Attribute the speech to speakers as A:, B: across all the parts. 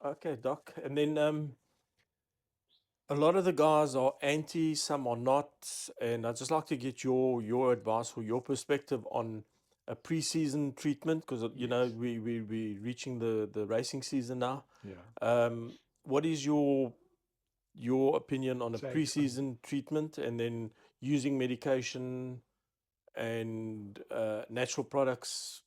A: Okay, Doc. And then a lot of the guys are anti, some are not, and I'd just like to get your advice or your perspective on a preseason treatment because
B: Yes.
A: we reaching the racing season now.
B: Yeah.
A: What is your opinion on a
B: Take on
A: preseason treatment and then using medication and natural products?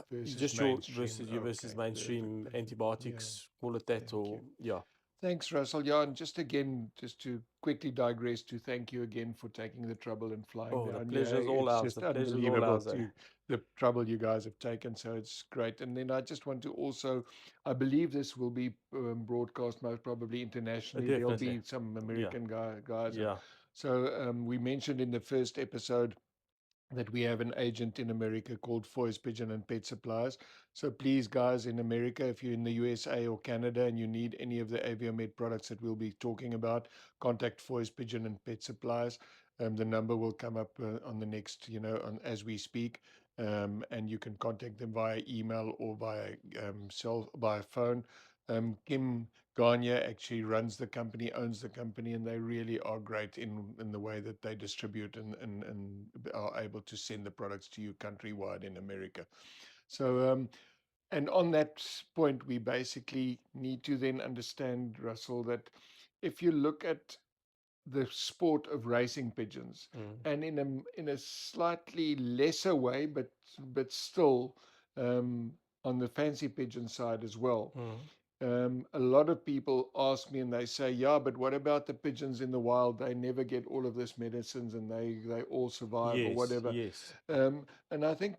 B: versus
A: Just your
B: mainstream.
A: versus
B: Okay.
A: mainstream
B: Yeah.
A: antibiotics, call it that,
B: Thank you.
A: or yeah.
B: Thanks, Russell. Yeah, and just again, just to quickly digress, to thank you again for taking the trouble and flying
A: Oh, the
B: down. Yeah,
A: pleasure's all
B: it's
A: ours.
B: just
A: The pleasure's all
B: unbelievable
A: ours, eh?
B: to the trouble you guys have taken. So it's great. And then I just want to also, I believe this will be broadcast most probably internationally. There'll
A: Definitely.
B: be some
A: Yeah.
B: American guys.
A: Yeah.
B: So we mentioned in the first episode that we have an agent in America called Foy's Pigeon and Pet Supplies. So please, guys, in America, if you're in the USA or Canada and you need any of the Aviomed products that we'll be talking about, contact Foy's Pigeon and Pet Supplies. The number will come up on the next, as we speak. And you can contact them via email or via phone. Kim Gagne actually runs the company, owns the company, and they really are great in the way that they distribute and are able to send the products to you countrywide in America. So, and on that point, we basically need to then understand, Russell, that if you look at the sport of racing pigeons,
A: Mm.
B: and in a slightly lesser way, but still um, on the fancy pigeon side as well,
A: Mm.
B: a lot of people ask me and they say, yeah, but what about the pigeons in the wild? They never get all of this medicines and they all survive or
A: Yes.
B: whatever.
A: Yes.
B: And I think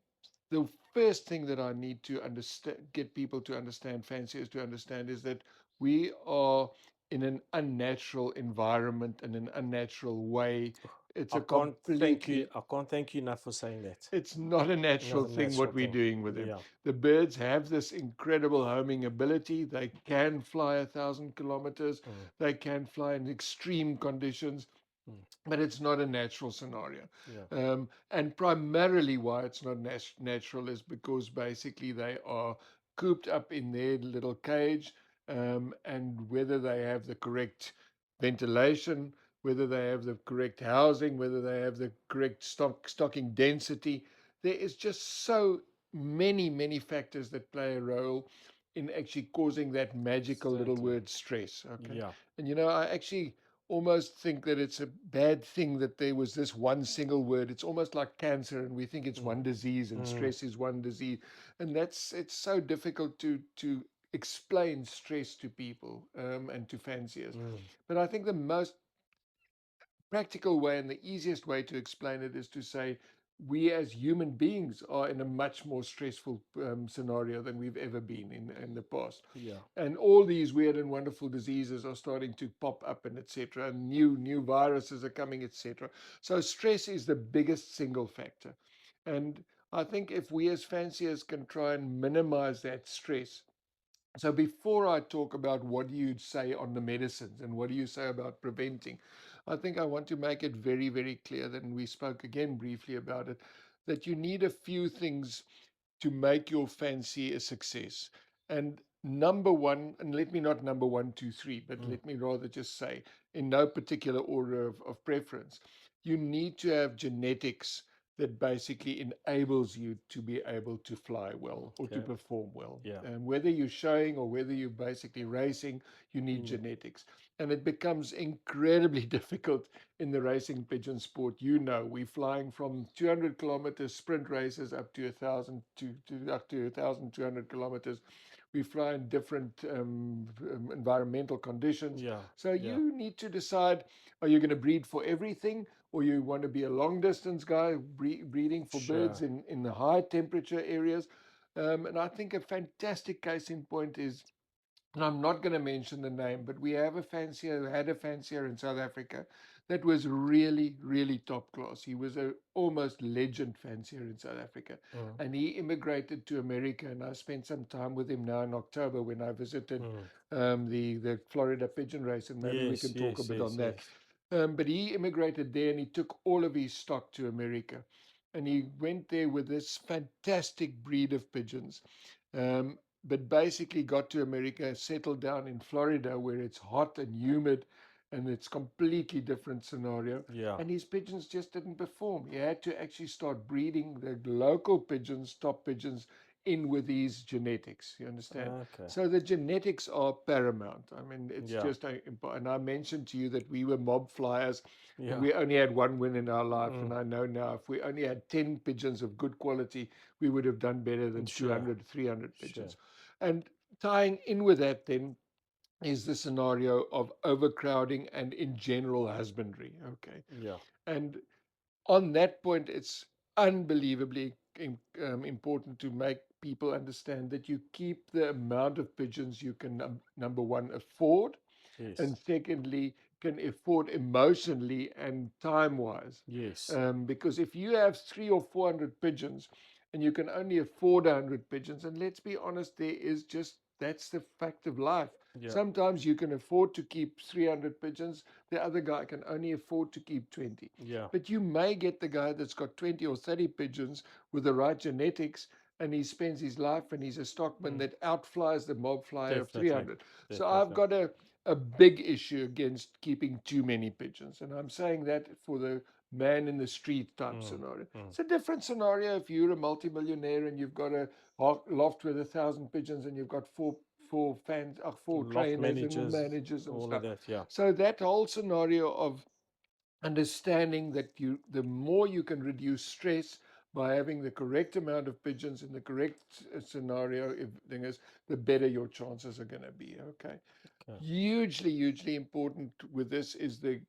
B: the first thing that I need to understand, get people to understand, fanciers to understand, is that we are in an unnatural environment and an unnatural way. It's
A: I
B: a
A: can't thank you.
B: completely
A: I can't thank you enough for saying that.
B: it's not a
A: Not
B: natural
A: a
B: thing
A: natural
B: what we're
A: thing.
B: doing with them.
A: Yeah.
B: The birds have this incredible homing ability. They can fly 1,000 kilometers.
A: Mm.
B: They can fly in extreme conditions,
A: Mm.
B: but it's not a natural scenario.
A: Yeah.
B: And primarily why it's not natural is because basically they are cooped up in their little cage, and whether they have the correct ventilation, whether they have the correct housing, whether they have the correct stocking density, there is just so many factors that play a role in actually causing that magical little
A: Certainly.
B: word stress. Okay,
A: Yeah.
B: and I actually almost think that it's a bad thing that there was this one single word. It's almost like cancer, and we think it's
A: Mm.
B: one disease, and
A: Mm.
B: stress is one disease, and it's so difficult to explain stress to people, and to fanciers.
A: Mm.
B: But I think the most practical way and the easiest way to explain it is to say we as human beings are in a much more stressful scenario than we've ever been in the past,
A: Yeah.
B: and all these weird and wonderful diseases are starting to pop up and etc, and new viruses are coming, etc. So stress is the biggest single factor, and I think if we as fanciers can try and minimize that stress. So before I talk about what do you say on the medicines and what do you say about preventing, I think I want to make it very clear that, and we spoke again briefly about it, that you need a few things to make your fancy a success. And number one, and let me not number one, two, three, but
A: Mm.
B: let me rather just say, in no particular order of preference, you need to have genetics that basically enables you to be able to fly well or to
A: Okay.
B: perform well.
A: Yeah.
B: And whether you're showing or whether you're basically racing, you need
A: Mm.
B: genetics. And it becomes incredibly difficult in the racing pigeon sport. We're flying from 200 kilometers sprint races up to 1,000 to up to 1,200 kilometers. We fly in different environmental conditions.
A: Yeah.
B: So
A: Yeah.
B: you need to decide, are you going to breed for everything, or you want to be a long distance guy breeding for birds
A: Sure.
B: in the high temperature areas. And I think a fantastic case in point is, and I'm not going to mention the name, but we have a fancier, had a fancier in South Africa that was really top class. He was a almost legend fancier in South Africa,
A: Mm.
B: and he immigrated to America. And I spent some time with him now in October when I visited
A: Mm.
B: the Florida pigeon race, and maybe we
A: Yes.
B: can talk a
A: Yes.
B: bit on
A: Yes.
B: that.
A: Yes.
B: But he immigrated there, and he took all of his stock to America, and he went there with this fantastic breed of pigeons. Um, but basically got to America, settled down in Florida where it's hot and humid and it's completely different scenario.
A: Yeah.
B: And his pigeons just didn't perform. He had to actually start breeding the local pigeons, top pigeons, in with these genetics. You understand?
A: Okay.
B: So the genetics are paramount. I mean, it's
A: Yeah.
B: just and I mentioned to you that we were mob flyers and
A: Yeah.
B: we only had one win in our life.
A: Mm.
B: And I know now if we only had 10 pigeons of good quality, we would have done better than
A: Sure.
B: 200, 300
A: Sure.
B: pigeons. And tying in with that, then is the scenario of overcrowding and in general husbandry. Okay.
A: Yeah.
B: And on that point, it's unbelievably important to make people understand that you keep the amount of pigeons you can, number one, afford,
A: Yes.
B: and secondly, can afford emotionally and time wise.
A: Yes.
B: Because if you have 300 or 400 pigeons and you can only afford 100 pigeons, and let's be honest, there is just that's the fact of life.
A: Yeah.
B: Sometimes you can afford to keep 300 pigeons, the other guy can only afford to keep 20.
A: Yeah.
B: But you may get the guy that's got 20 or 30 pigeons with the right genetics, and he spends his life and he's a stockman
A: Mm.
B: that outflies the mob flyer of
A: Definitely.
B: 300. So I've
A: Definitely.
B: got a big issue against keeping too many pigeons. And I'm saying that for the man in the street type
A: Mm.
B: scenario.
A: Mm.
B: It's a different scenario if you're a multimillionaire and you've got a loft with 1,000 pigeons and you've got four fans, four
A: Loft
B: trainers and
A: managers,
B: managers and
A: all of
B: stuff.
A: that. Yeah.
B: So that whole scenario of understanding that the more you can reduce stress by having the correct amount of pigeons in the correct scenario, if thing is, the better your chances are going to be. Okay.
A: Okay.
B: Hugely important with this is the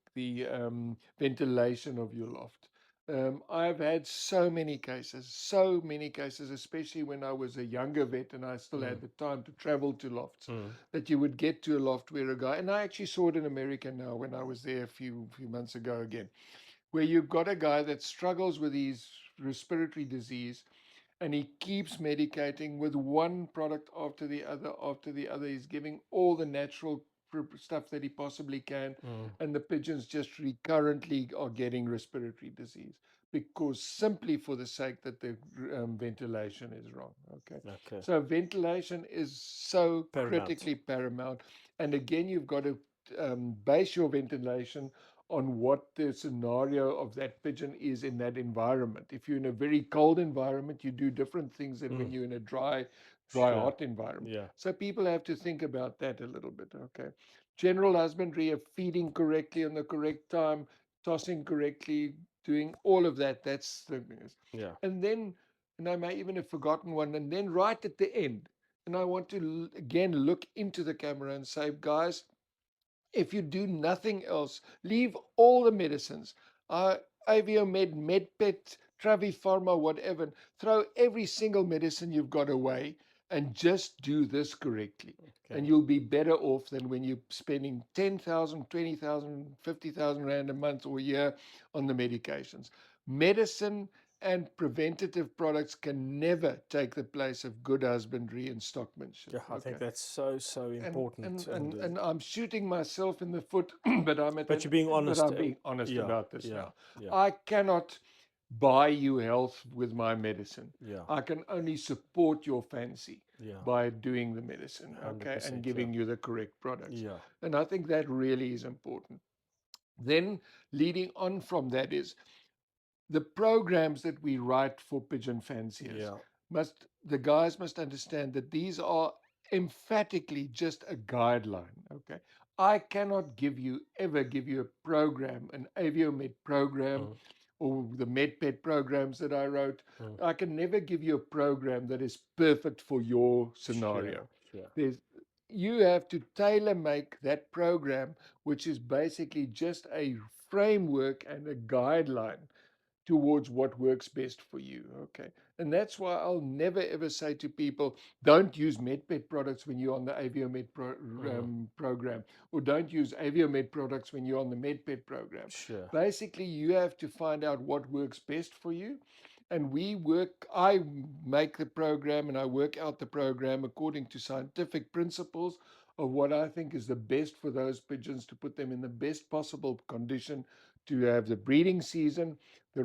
B: ventilation of your loft. I've had so many cases, especially when I was a younger vet and I still
A: Mm.
B: had the time to travel to lofts,
A: Mm.
B: that you would get to a loft where a guy, and I actually saw it in America now when I was there a few months ago again, where you've got a guy that struggles with his respiratory disease and he keeps medicating with one product after the other after the other. He's giving all the natural stuff that he possibly can,
A: Mm.
B: and the pigeons just recurrently are getting respiratory disease because simply for the sake that the ventilation is wrong. Okay,
A: Okay.
B: so ventilation is so
A: Paramount.
B: critically paramount, and again, you've got to base your ventilation on what the scenario of that pigeon is in that environment. If you're in a very cold environment, you do different things than when
A: Mm.
B: you're in a dry,
A: Sure.
B: hot environment.
A: Yeah.
B: So people have to think about that a little bit. Okay. General husbandry of feeding correctly on the correct time, tossing correctly, doing all of that. That's the
A: Yeah.
B: and then, and I may even have forgotten one, and then right at the end, and I want to again look into the camera and say, guys, if you do nothing else, leave all the medicines, uh, Aviomed, MedPet, Travifarma, whatever, throw every single medicine you've got away and just do this correctly.
A: Okay.
B: And you'll be better off than when you're spending 10,000, 20,000, 50,000 Rand a month or a year on the medications. Medicine and preventative products can never take the place of good husbandry and stockmanship.
A: Yeah. I think
B: Okay,
A: that's so
B: and
A: important.
B: and and and I'm shooting myself in the foot, but
A: But you're being honest.
B: I'm being honest
A: Yeah.
B: about this
A: Yeah.
B: now.
A: Yeah.
B: I cannot buy you health with my medicine.
A: Yeah.
B: I can only support your fancy
A: Yeah.
B: by doing the medicine, okay, and
A: 100%. Yeah.
B: giving you the correct products.
A: Yeah.
B: And I think that really is important. Then leading on from that is the programs that we write for pigeon fanciers
A: Yeah.
B: the guys must understand that these are emphatically just a guideline. Okay, I cannot ever give you a program, an aviomed program,
A: Mm.
B: or the medpet programs that I wrote.
A: Mm.
B: I can never give you a program that is perfect for your
A: Sure.
B: scenario.
A: Sure.
B: There's You have to tailor make that program, which is basically just a framework and a guideline towards what works best for you. Okay. And that's why I'll never ever say to people, don't use MedPet products when you're on the Aviomed
A: Mm.
B: program, or don't use Aviomed products when you're on the MedPet program.
A: Sure.
B: Basically, you have to find out what works best for you. And I make the program and I work out the program according to scientific principles of what I think is the best for those pigeons to put them in the best possible condition to have the breeding season, the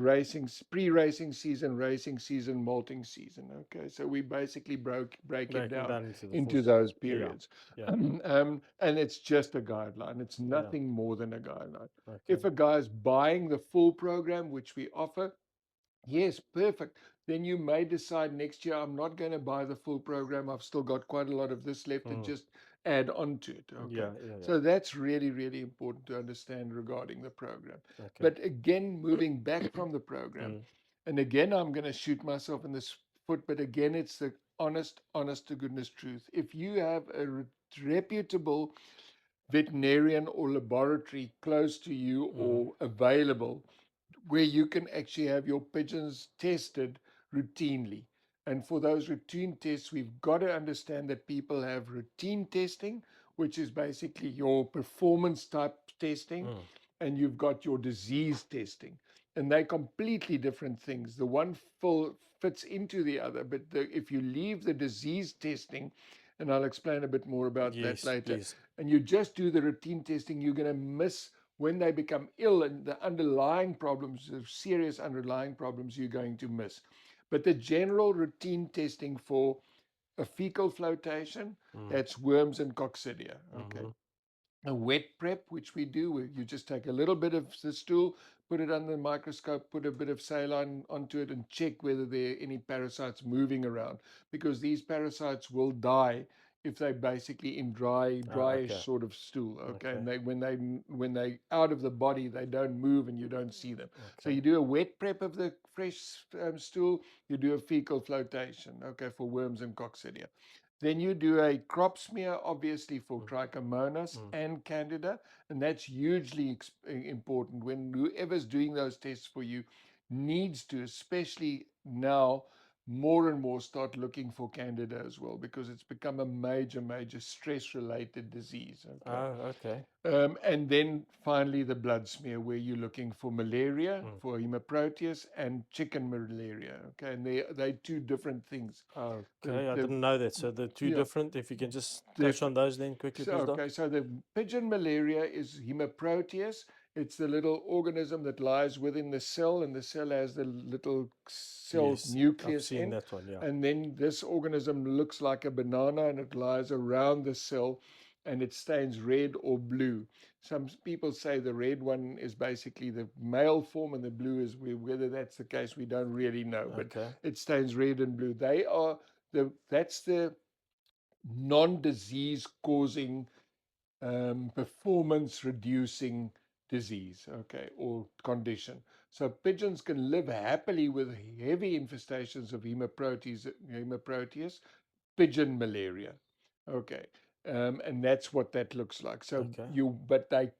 B: pre-racing season, racing season, molting season. Okay, so we basically break it
A: Breaking
B: down
A: down into the
B: into
A: force.
B: those
A: Yeah.
B: periods.
A: Yeah.
B: And it's just a guideline. It's
A: Yeah.
B: nothing more than a guideline.
A: Okay.
B: If a guy is buying the full program, which we offer, yes, perfect. Then you may decide next year, I'm not going to buy the full program. I've still got quite a lot of this left to
A: Mm.
B: just add on to it. Okay.
A: Yeah. Yeah. Yeah.
B: So that's really, really important to understand regarding the program.
A: Okay.
B: But again, moving back from the program,
A: Mm.
B: and again, I'm going to shoot myself in the foot, but again, it's the honest to goodness truth. If you have a reputable veterinarian or laboratory close to you
A: Mm.
B: or available, where you can actually have your pigeons tested routinely. And for those routine tests, we've got to understand that people have routine testing, which is basically your performance type testing,
A: Mm.
B: and you've got your disease testing. And they're completely different things. The one fits into the other, but if you leave the disease testing, and I'll explain a bit more about that
A: Yes,
B: later,
A: please.
B: and you just do the routine testing, you're going to miss when they become ill and the underlying problems, the serious underlying problems you're going to miss. But the general routine testing for a fecal flotation,
A: Mm.
B: that's worms and coccidia. Okay.
A: Mm-hmm.
B: A wet prep, which we do, where you just take a little bit of the stool, put it under the microscope, put a bit of saline onto it, and check whether there are any parasites moving around, because these parasites will die if they basically in dryish
A: Okay.
B: sort of stool. Okay,
A: Okay.
B: and when they out of the body, they don't move and you don't see them. So
A: Okay.
B: you do a wet prep of the fresh stool. You do a fecal flotation. Okay, for worms and coccidia. Then you do a crop smear, obviously, for
A: Mm.
B: trichomonas
A: Mm.
B: and candida, and that's hugely important. When whoever's doing those tests for you needs to, especially now, more and more start looking for candida as well, because it's become a major stress-related disease. Okay.
A: Oh, okay.
B: And then finally, the blood smear, where you're looking for malaria,
A: Mm.
B: for hemoproteus, and chicken malaria. Okay, and they're two different things. The
A: Okay. I
B: the
A: didn't know that. So the two
B: yeah,
A: different. If you can just touch on
B: different.
A: those then quickly,
B: So
A: please, Doc.
B: okay, so the pigeon malaria is hemoproteus. It's the little organism that lies within the cell, and the cell has the little cell
A: Yes, I've
B: nucleus
A: seen
B: in.
A: that one. Yeah.
B: And then this organism looks like a banana, and it lies around the cell, and it stains red or blue. Some people say the red one is basically the male form, and the blue is whether that's the case, we don't really know. But
A: Okay.
B: it stains red and blue. That's the non-disease causing, performance reducing disease, okay, or condition. So pigeons can live happily with heavy infestations of hemoproteus, pigeon malaria, okay. And that's what that looks like. So
A: Okay.
B: but they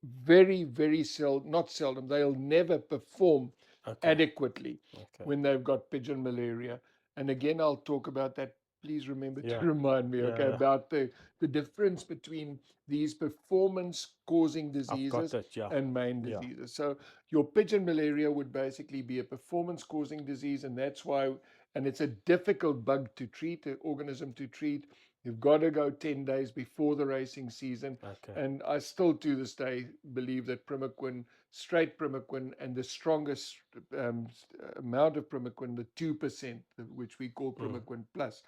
B: very seldom, not seldom, they'll never perform
A: Okay.
B: adequately
A: Okay.
B: when they've got pigeon malaria. And again, I'll talk about that. Please remember to
A: Yeah.
B: remind me,
A: Yeah.
B: okay,
A: Yeah.
B: about the difference between these performance causing
A: I've got
B: diseases
A: that. Yeah.
B: and main
A: Yeah.
B: diseases. So your pigeon malaria would basically be a performance causing disease, and that's why, and it's a difficult bug to treat, an organism to treat. You've got to go 10 days before the racing season.
A: Okay.
B: And I still to this day believe that primaquine, straight primaquine, and the strongest amount of primaquine, the 2%, which we call
A: Mm.
B: primaquine plus,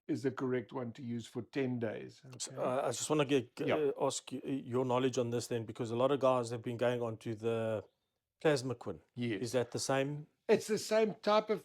B: is the correct one to use for 10 days.
A: So,
B: Okay.
A: I just want to
B: Yeah.
A: ask your knowledge on this then, because a lot of guys have been going on to the plasmaquin. Is
B: Yes.
A: that the same?
B: It's the same type of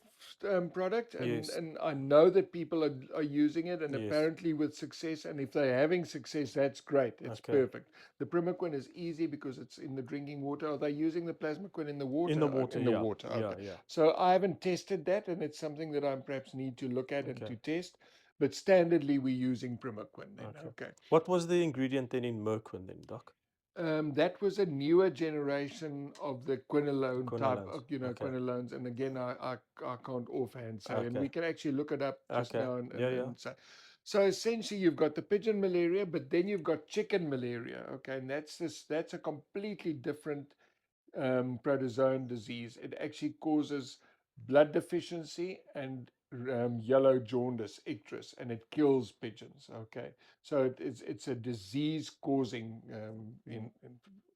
B: product,
A: Yes.
B: and I know that people are using it, and
A: Yes.
B: apparently with success. And if they're having success, that's great. It's
A: Okay.
B: perfect. The primaquine is easy because it's in the drinking water. Are they using the plasmaquine in the
A: In
B: water?
A: the water.
B: In the
A: Yeah.
B: water.
A: Yeah.
B: Okay.
A: Yeah.
B: So I haven't tested that, and it's something that I perhaps need to look at and
A: Okay.
B: to test. But standardly, we're using primaquine then.
A: Okay.
B: Okay.
A: What was the ingredient then in Merquin then, Doc?
B: That was a newer generation of the
A: The
B: quinolone type
A: quinolones.
B: of,
A: Okay.
B: quinolones. And again, I can't offhand say, and
A: Okay.
B: we can actually look it up just
A: Okay.
B: now
A: Yeah. Yeah.
B: and say. So essentially, you've got the pigeon malaria, but then you've got chicken malaria. Okay, and that's a completely different protozoan disease. It actually causes blood deficiency and yellow jaundice, icterus, and it kills pigeons. Okay, so it's a disease causing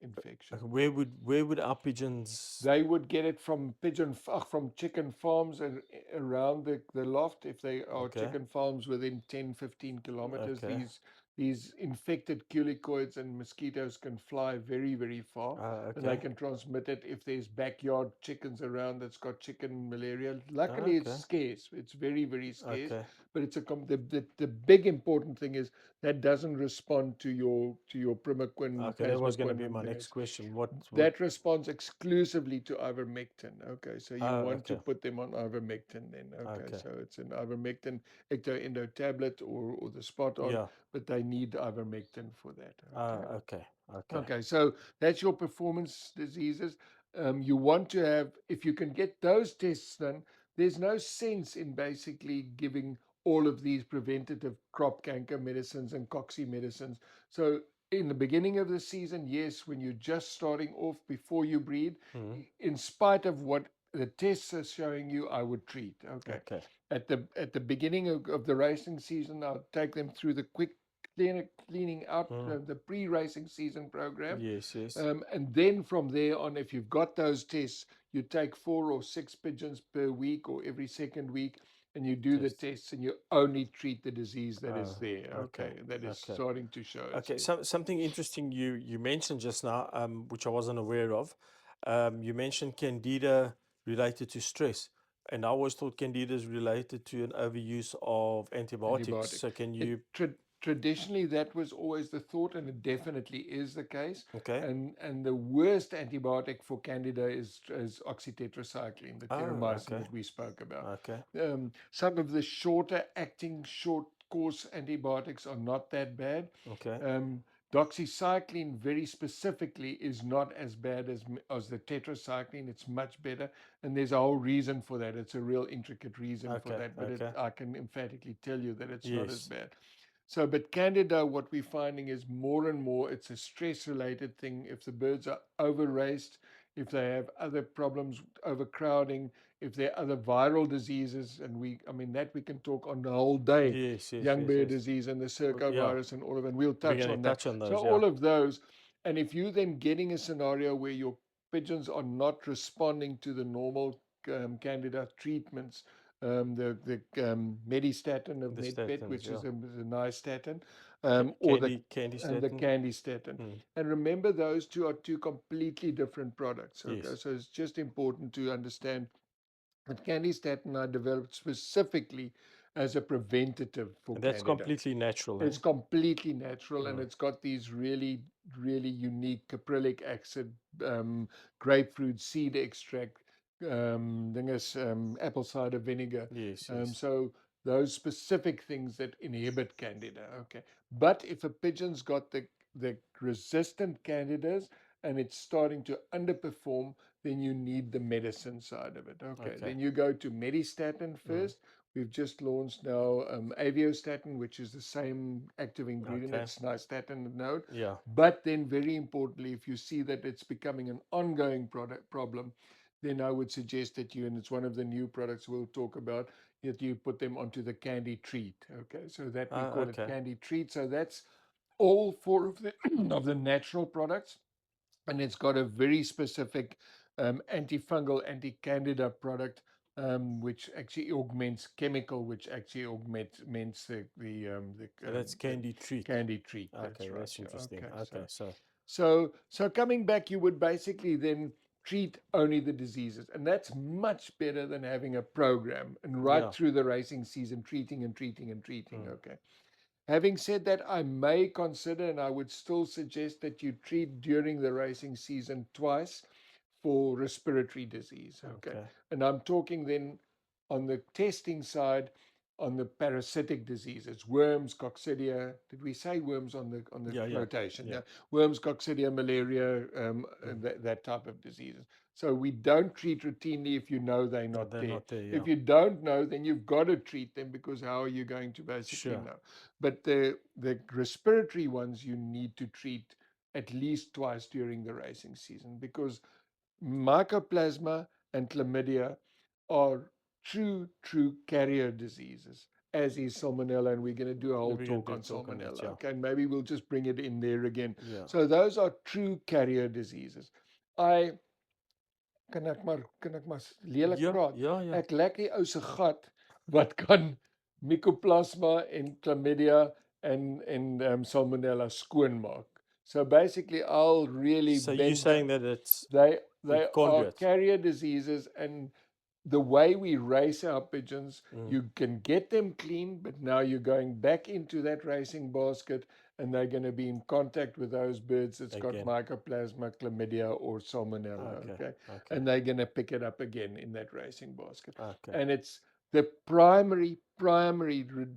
B: infection.
A: Where would our pigeons?
B: They would get it from from chicken farms and around the loft. If they are
A: Okay,
B: chicken farms within 10-15 kilometers,
A: okay,
B: these infected culicoids and mosquitoes can fly very, very far, and they
A: okay,
B: can transmit it if there's backyard chickens around that's got chicken malaria. Luckily, it's
A: okay,
B: scarce. It's very, very scarce,
A: okay,
B: but it's the big important thing is that doesn't respond to your primaquine,
A: okay. That was going to
B: plasmaquine,
A: be
B: and
A: my next
B: things.
A: question. What?
B: That responds exclusively to ivermectin. Okay, so you want to
A: Okay,
B: put them on ivermectin then. Okay,
A: okay.
B: so it's an ivermectin ecto-endo tablet or the spot on,
A: Yeah.
B: but they need ivermectin for that. Okay.
A: Okay, okay.
B: Okay, so that's your performance diseases. You want to have, if you can get those tests done, there's no sense in basically giving all of these preventative crop canker medicines and cocci medicines. So in the beginning of the season, yes, when you're just starting off before you breed,
A: Hmm.
B: in spite of what the tests are showing you, I would treat. Okay.
A: Okay.
B: At the beginning of the racing season, I'll take them through the quick cleaning out
A: Mm.
B: the pre-racing season program.
A: Yes, yes,
B: And then from there on, if you've got those tests, you take 4 or 6 pigeons per week or every second week, and you do the
A: test.
B: tests, and you only treat the disease that is
A: Oh,
B: there.
A: okay,
B: Okay, that is
A: okay,
B: starting to show
A: okay.
B: itself.
A: Something interesting you mentioned just now, which I wasn't aware of. You mentioned candida related to stress, and I always thought candida is related to an overuse of antibiotics.
B: Antibiotic.
A: So can
B: It
A: you?
B: traditionally that was always the thought, and it definitely is the case.
A: Okay.
B: And the worst antibiotic for candida is oxytetracycline, the
A: Oh,
B: terramycin
A: okay,
B: that we spoke about.
A: okay,
B: Some of the shorter acting, short course antibiotics are not that bad.
A: okay,
B: Um, Doxycycline, very specifically, is not as bad as the tetracycline. It's much better, and there's a whole reason for that. It's a real intricate reason for
A: okay,
B: that, but
A: okay.
B: I can emphatically tell you that it's not as
A: Yes.
B: bad. So, but Candida, what we're finding is more and more it's a stress related thing. If the birds are over raced, if they have other problems, overcrowding, if there are other viral diseases, and I mean, that we can talk on the whole day,
A: Yes, yes,
B: young
A: yes,
B: bear
A: yes.
B: disease and the
A: Yeah,
B: circovirus and all of it, and we'll
A: we're
B: touch
A: going to
B: on that.
A: touch on
B: So,
A: those. Yeah.
B: all of those, and if you then getting a scenario where your pigeons are not responding to the normal Candida treatments, the Medistatin of
A: The
B: MedPet,
A: statins.
B: which
A: Yeah.
B: is a nice statin, or
A: Candy
B: and the
A: statin.
B: candy statin.
A: Hmm.
B: And remember, those two are two completely different products. Okay,
A: Yes.
B: so it's just important to understand that candy statin I developed specifically as a preventative for
A: And that's
B: candida.
A: completely natural,
B: It's
A: eh?
B: completely natural, and
A: Mm.
B: it's got these really, really unique caprylic acid, um, grapefruit seed extract, apple cider vinegar.
A: Yes, yes.
B: So those specific things that inhibit candida. Okay, but if a pigeon's got the resistant candidas and it's starting to underperform, then you need the medicine side of it. Okay,
A: Okay.
B: then you go to Medistatin
A: Mm.
B: first. We've just launched now Aviostatin, which is the same active ingredient.
A: Okay.
B: It's nystatin node.
A: Yeah.
B: But then, very importantly, if you see that it's becoming an ongoing problem, then I would suggest that and it's one of the new products we'll talk about, that you put them onto the Candy Treat. Okay, so that we call it
A: Okay.
B: Candy Treat. So that's all four of the of the natural products, and it's got a very specific antifungal, anti-candida product, which actually augments chemical, which actually augments
A: So that's
B: the
A: candy treat.
B: candy treat. That's
A: Okay,
B: right.
A: that's
B: Yeah.
A: interesting.
B: Okay.
A: Okay, so
B: So coming back, you would basically then treat only the diseases, and that's much better than having a program and right
A: yeah.
B: through the racing season treating and treating and treating.
A: Mm.
B: Okay. Having said that, I may consider, and I would still suggest that you treat during the racing season twice for respiratory disease. Okay.
A: Okay.
B: And I'm talking then on the testing side on the parasitic diseases, worms, coccidia. Did we say worms on the
A: Yeah, yeah,
B: rotation?
A: yeah.
B: Yeah, worms, coccidia, malaria,
A: Mm.
B: and that type of diseases. So we don't treat routinely if you know they're
A: No,
B: not
A: they're
B: there.
A: not there. Yeah.
B: If you don't know, then you've got to treat them, because how are you going to basically
A: Sure.
B: know? But the respiratory ones you need to treat at least twice during the racing season, because mycoplasma and chlamydia are true carrier diseases, as is salmonella, and we're going to do a whole
A: We're going
B: talk
A: to
B: on
A: talk on that.
B: salmonella.
A: Yeah.
B: Okay, and maybe we'll just bring it in there again.
A: Yeah.
B: So those are true carrier diseases. I kan ek maar lelik
A: Yeah.
B: praat.
A: Yeah. Yeah.
B: Ek lek die ou se gat wat kan Mycoplasma en chlamydia en salmonella skoonmaak. So basically, I'll really
A: So you're
B: bend.
A: saying that it's
B: They
A: you can't do
B: are
A: it.
B: carrier diseases, and the way we race our pigeons,
A: Mm.
B: you can get them clean, but now you're going back into that racing basket, and they're going to be in contact with those birds that's got
A: Again.
B: Mycoplasma, chlamydia, or salmonella.
A: Okay.
B: Okay,
A: Okay.
B: and they're going to pick it up again in that racing basket,
A: Okay.
B: and it's the primary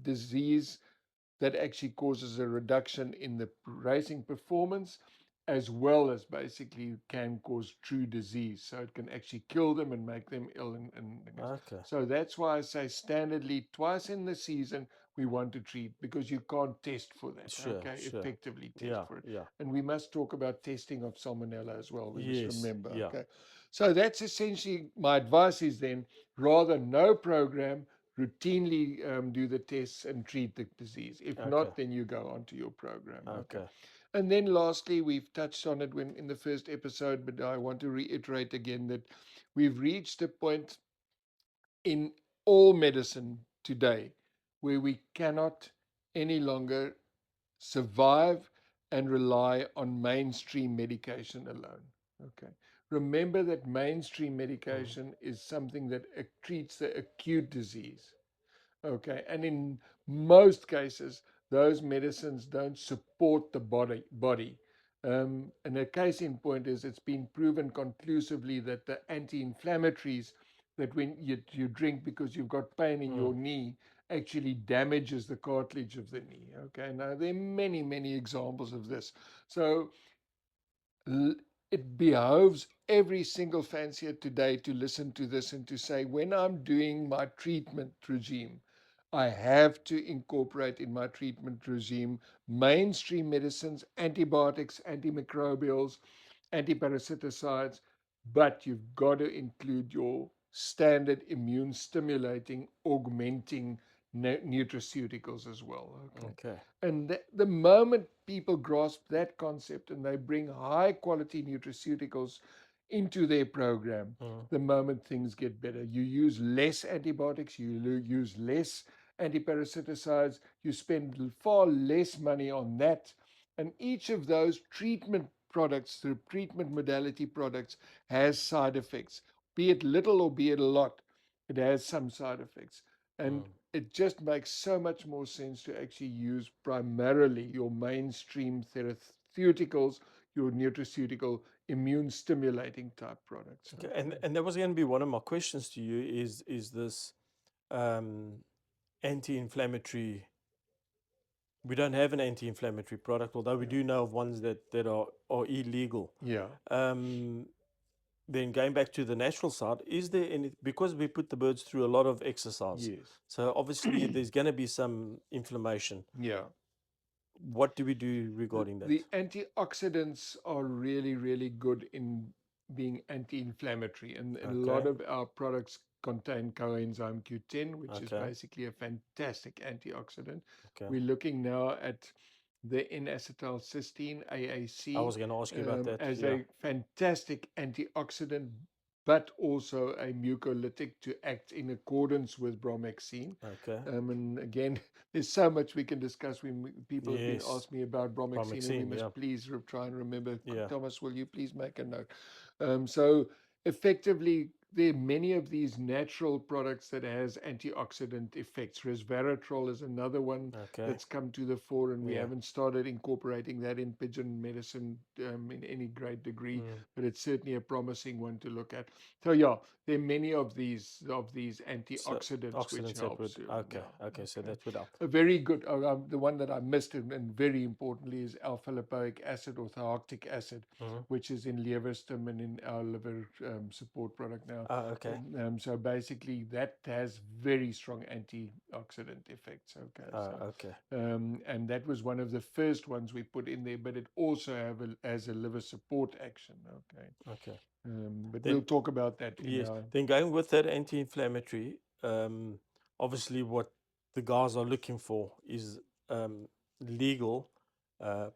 B: disease that actually causes a reduction in the racing performance, as well as basically can cause true disease. So it can actually kill them and make them ill.
A: Okay.
B: So that's why I say standardly twice in the season we want to treat, because you can't test for that.
A: Sure.
B: Okay,
A: Sure.
B: effectively test
A: Yeah.
B: for it.
A: Yeah.
B: And we must talk about testing of salmonella as well. We must
A: Yes.
B: remember.
A: Yeah.
B: Okay. So that's essentially my advice is then rather no program, routinely do the tests and treat the disease. If
A: Okay.
B: not, then you go on to your program. Okay.
A: Okay.
B: And then lastly, we've touched on it when in the first episode, but I want to reiterate again that we've reached a point in all medicine today where we cannot any longer survive and rely on mainstream medication alone. Okay. Remember that mainstream
A: Mm.
B: medication is something that treats the acute disease. Okay. And in most cases, those medicines don't support the body. And a case in point is it's been proven conclusively that the anti-inflammatories that when you drink because you've got pain in
A: Mm.
B: your knee actually damages the cartilage of the knee. Okay. Now there are many examples of this. So it behoves every single fancier today to listen to this and to say, when I'm doing my treatment regime, I have to incorporate in my treatment regime mainstream medicines, antibiotics, antimicrobials, antiparasiticides, but you've got to include your standard immune stimulating, augmenting nutraceuticals as well. Okay.
A: Okay.
B: And the moment people grasp that concept and they bring high quality nutraceuticals into their program,
A: Mm.
B: the moment things get better. You use less antibiotics, you use less antiparasiticides, you spend far less money on that. And each of those treatment products, the treatment modality products, has side effects, be it little or be it a lot. It has some side effects. And
A: Mm.
B: it just makes so much more sense to actually use primarily your mainstream therapeuticals, your nutraceutical, immune stimulating type products.
A: Okay.
B: Okay.
A: And that was going to be one of my questions to you is this um, anti-inflammatory. We don't have an anti-inflammatory product, although we
B: Yeah.
A: do know of ones that are illegal.
B: Yeah.
A: Then going back to the natural side, is there any, because we put the birds through a lot of exercise,
B: Yes.
A: so obviously there's going to be some inflammation.
B: Yeah.
A: What do we do regarding that?
B: The antioxidants are really good in being anti-inflammatory, and a lot
A: Okay.
B: of our products contain coenzyme Q10, which is
A: Okay.
B: basically a fantastic antioxidant.
A: Okay.
B: We're looking now at the N-acetylcysteine,
A: I
B: AAC,
A: was going to ask you about that.
B: as
A: Yeah.
B: a fantastic antioxidant, but also a mucolytic to act in accordance with bromhexine.
A: Okay.
B: And again, there's so much we can discuss. People have been
A: Yes.
B: asking me about bromhexine, and we
A: Bromhexine.
B: must
A: Yeah.
B: please try and remember.
A: Yeah.
B: Thomas, will you please make a note? So effectively, there are many of these natural products that has antioxidant effects. Resveratrol is another one
A: Okay.
B: that's come to the fore, and we
A: Yeah.
B: haven't started incorporating that in pigeon medicine in any great degree,
A: Mm.
B: but it's certainly a promising one to look at. So yeah, there are many of these
A: So
B: antioxidants which
A: oxidants that would.
B: helps you.
A: Okay.
B: Yeah,
A: Okay. So
B: okay.
A: that would help.
B: A very good, the one that I missed, and very importantly, is alpha lipoic acid or thioctic acid,
A: Mm-hmm.
B: which is in Leverstim and in our liver support product now.
A: Okay.
B: So basically, that has very strong antioxidant effects. Okay,
A: Okay.
B: and that was one of the first ones we put in there, but it also has a liver support action. Okay,
A: Okay.
B: but
A: Then
B: we'll talk about that in
A: yes.
B: our.
A: Then going with that anti-inflammatory, obviously what the guys are looking for is legal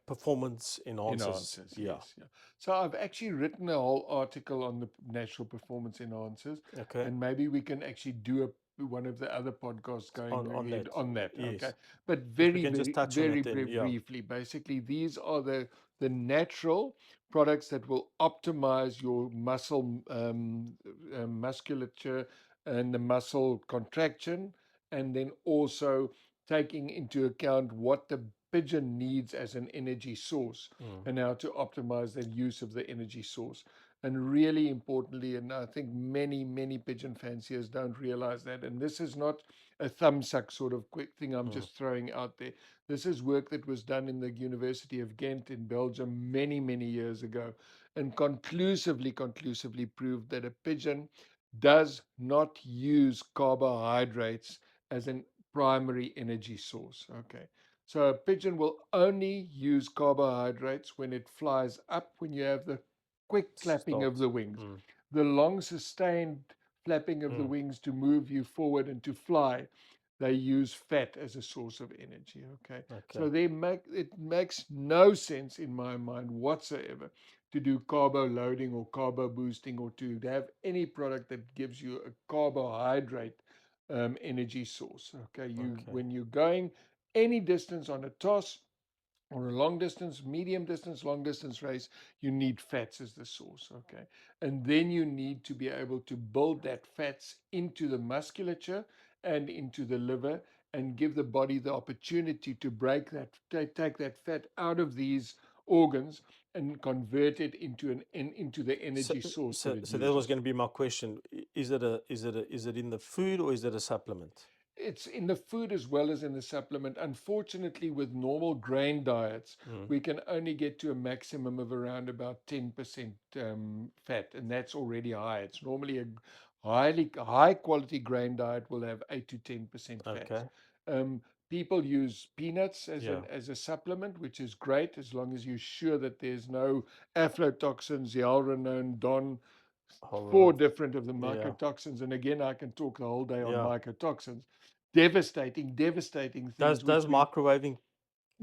A: performance enhancers.
B: Enhancers,
A: Yeah.
B: yes, yeah. So I've actually written a whole article on the natural performance enhancers,
A: Okay.
B: and maybe we can actually do one of the other podcasts going
A: On
B: ahead
A: that.
B: on that. Okay,
A: Yes.
B: but
A: If we
B: very,
A: can just
B: very,
A: touch on it
B: very,
A: then.
B: very
A: Yeah.
B: briefly, basically, these are the natural products that will optimize your muscle musculature and the muscle contraction, and then also taking into account what the pigeon needs as an energy source
A: Mm.
B: and how to optimize the use of the energy source. And really importantly, and I think many, many pigeon fanciers don't realize that, and this is not a thumbsuck sort of quick thing I'm
A: Mm.
B: just throwing out there. This is work that was done in the University of Ghent in Belgium many, many years ago, and conclusively proved that a pigeon does not use carbohydrates as an primary energy source. Okay. So a pigeon will only use carbohydrates when it flies up, when you have the quick clapping of
A: Start.
B: the wings.
A: Mm.
B: The long sustained flapping of the
A: Mm.
B: wings to move you forward and to fly, they use fat as a source of energy. Okay.
A: Okay.
B: So it makes no sense in my mind whatsoever to do carbo loading or carbo boosting or to have any product that gives you a carbohydrate energy source. Okay.
A: Okay.
B: When you're going any distance on a toss or a long distance, medium distance, long distance race, you need fats as the source. Okay. And then you need to be able to build that fats into the musculature and into the liver and give the body the opportunity to break that, take that fat out of these organs and convert it into the
A: So,
B: energy source that
A: so,
B: it
A: so that was
B: uses.
A: going to be my question. Is it in the food or is it a supplement?
B: It's in the food as well as in the supplement. Unfortunately, with normal grain diets,
A: Mm.
B: we can only get to a maximum of around about 10% fat, and that's already high. It's normally a high quality grain diet will have 8 to 10% fats.
A: Okay.
B: Um, People use peanuts
A: Yeah.
B: as a supplement, which is great as long as you're sure that there's no aflatoxins, hyaluronone, don, four
A: Whole,
B: different of the
A: yeah.
B: mycotoxins. And again, I can talk the whole day on
A: Yeah.
B: mycotoxins. Devastating things
A: Does
B: which we
A: microwaving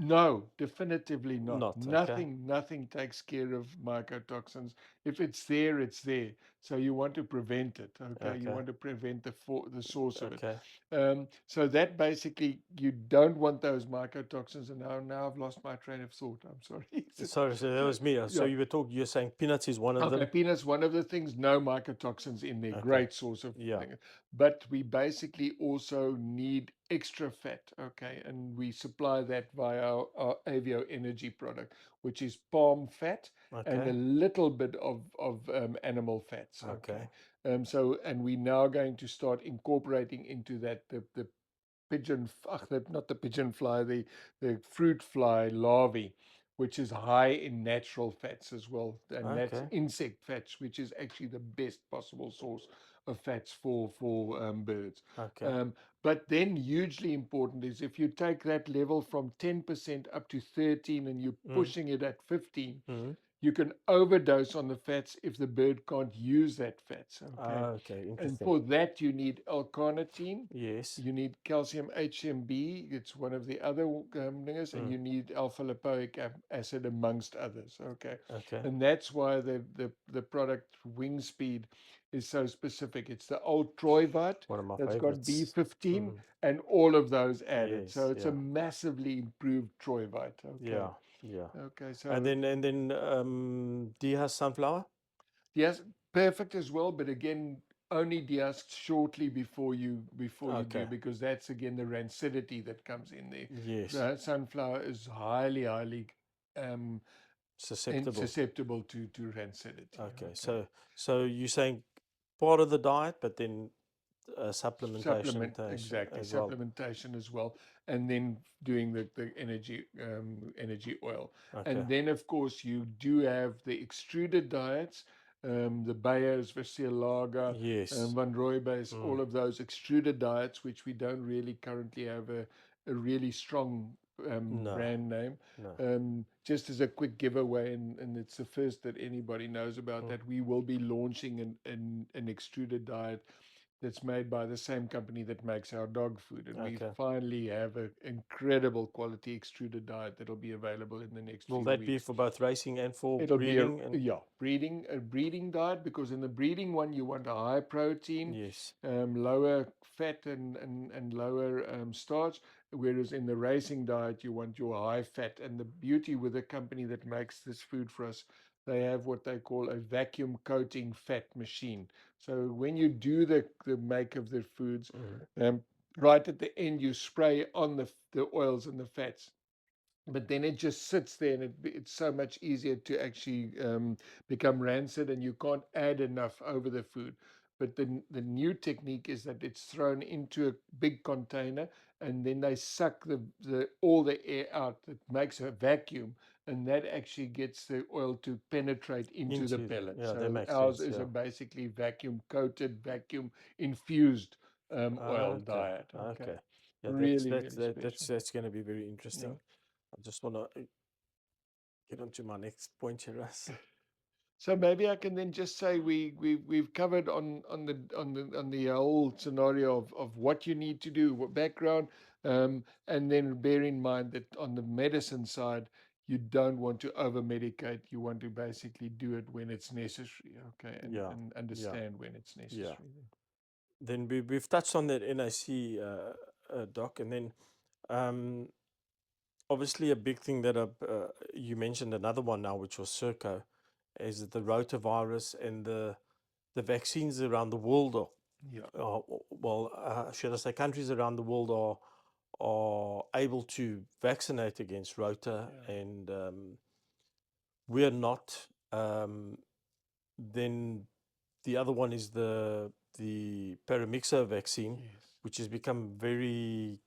B: no, definitively not.
A: not? Okay.
B: Nothing takes care of mycotoxins. If it's there, it's there. So you want to prevent it. Okay, you
A: Okay.
B: want to prevent the source of it.
A: Okay.
B: So that basically you don't want those mycotoxins. And now I've lost my train of thought. I'm sorry.
A: Sorry, so that
B: So,
A: was me. So
B: yeah.
A: you were talking. You're saying peanuts is one of
B: Okay,
A: them.
B: peanuts, one of the things, no mycotoxins in there.
A: Okay.
B: Great source of
A: Yeah.
B: thing. But we basically also need extra fat, okay? And we supply that via our Avio Energy product, which is palm fat and a
A: Okay.
B: little bit of animal fats, okay?
A: Okay.
B: And we're now going to start incorporating into that the not the pigeon fly, the fruit fly larvae, which is high in natural fats as well, and that's
A: Okay.
B: insect fats, which is actually the best possible source of fats for birds.
A: Okay.
B: Um, but then hugely important is if you take that level from 10% up to 13 and you're
A: Mm.
B: pushing it at 15,
A: Mm.
B: you can overdose on the fats if the bird can't use that fats. Okay.
A: Okay.
B: And
A: Interesting.
B: for that, you need L-carnitine,
A: Yes.
B: you need calcium HMB, it's one of the other things, and
A: Mm.
B: you need alpha lipoic acid, amongst others. Okay.
A: Okay.
B: And that's why the product wing speed is so specific. It's the old Troivite
A: One of my
B: that's got
A: favorites.
B: B15
A: Mm.
B: and all of those added. So
A: Yes.
B: it's a
A: Yeah.
B: massively improved Troivite. Okay.
A: Yeah. Yeah.
B: Okay.
A: And
B: So
A: then Dia sunflower.
B: yes, perfect as well, but again, only de-husked shortly before you do,
A: Okay.
B: because that's again the rancidity that comes in there.
A: Yes.
B: The sunflower is highly um,
A: Susceptible.
B: susceptible to rancidity.
A: Okay.
B: Okay,
A: So you're saying part of the diet, but then supplementation as well.
B: supplementation as well, and then doing the energy oil,
A: Okay.
B: and then of course you do have the extruded diets, the Bayers, Versiolaga,
A: Yes.
B: Van Rooijbes,
A: Mm.
B: all of those extruded diets, which we don't really currently have a really strong
A: No.
B: brand name.
A: No.
B: Just as a quick giveaway, and it's the first that anybody knows about
A: Mm.
B: that, we will be launching an extruded diet that's made by the same company that makes our dog food. And we
A: Okay.
B: finally have an incredible quality extruded diet that'll be available in the next
A: Will
B: few
A: that be
B: weeks.
A: for both racing and for
B: It'll be
A: breeding? And
B: a breeding diet, because in the breeding one you want a high protein,
A: yes,
B: lower fat and lower starch, whereas in the racing diet you want your high fat. And the beauty with the company that makes this food for us, they have what they call a vacuum coating fat machine. So when you do the make of the foods, um, right at the end you spray on the oils and the fats, but then it just sits there, and it's so much easier to actually become rancid, and you can't add enough over the food. But the new technique is that it's thrown into a big container, and then they suck all the air out. That makes a vacuum, and that actually gets the oil to penetrate into the
A: into
B: pellet.
A: yeah, that
B: So
A: makes
B: ours
A: sense.
B: is a
A: Yeah.
B: basically vacuum coated, vacuum infused oil
A: Okay.
B: diet. Okay,
A: Okay. Yeah,
B: really, really special.
A: that's going to be very
B: Yeah.
A: interesting. I just want to get on to my next point here, Russ.
B: So maybe I can then just say we've covered on the whole scenario of what you need to do, what background, and then bear in mind that on the medicine side, you don't want to over medicate. You want to basically do it when it's necessary, okay,
A: Yeah.
B: and
A: Yeah.
B: understand when it's
A: Yeah.
B: necessary.
A: Then we've touched on that NIC doc, and then um, obviously a big thing that you mentioned another one now, which was Circo, is the rotavirus and the vaccines around the world
B: Yeah,
A: should I say, countries around the world are able to vaccinate against rota,
B: yeah,
A: and we're not. Then the other one is the Paramyxo vaccine,
B: yes,
A: which has become very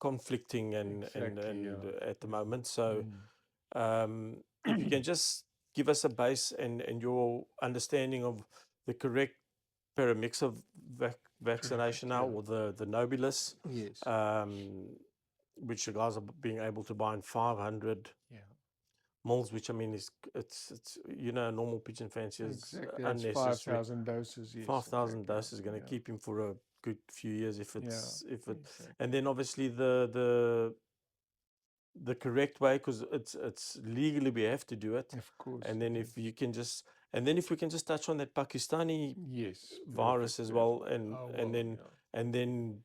A: conflicting
B: exactly,
A: and
B: yeah,
A: at the
B: yeah.
A: moment. So
B: Mm.
A: if you can just give us a base and your understanding of the correct Paramyxo
B: Correct,
A: vaccination now,
B: yeah,
A: or the Nobilis,
B: yes,
A: um, which the guys are being able to buy in 500
B: yeah.
A: mils, which I mean is it's a normal pigeon fancy is
B: Exactly, that's
A: unnecessary.
B: 5,000 doses. Yes,
A: 5,000
B: exactly.
A: doses is going to
B: Yeah,
A: keep him for a good few years
B: yeah,
A: if it, and
B: exactly.
A: then obviously the correct way, because it's legally we have to do it,
B: Of course
A: and
B: it
A: then
B: is.
A: if you can just and then if we can just touch on that Pakistani
B: Yes,
A: virus
B: perfect,
A: as well,
B: perfect. Oh,
A: and
B: well,
A: then
B: yeah.
A: and then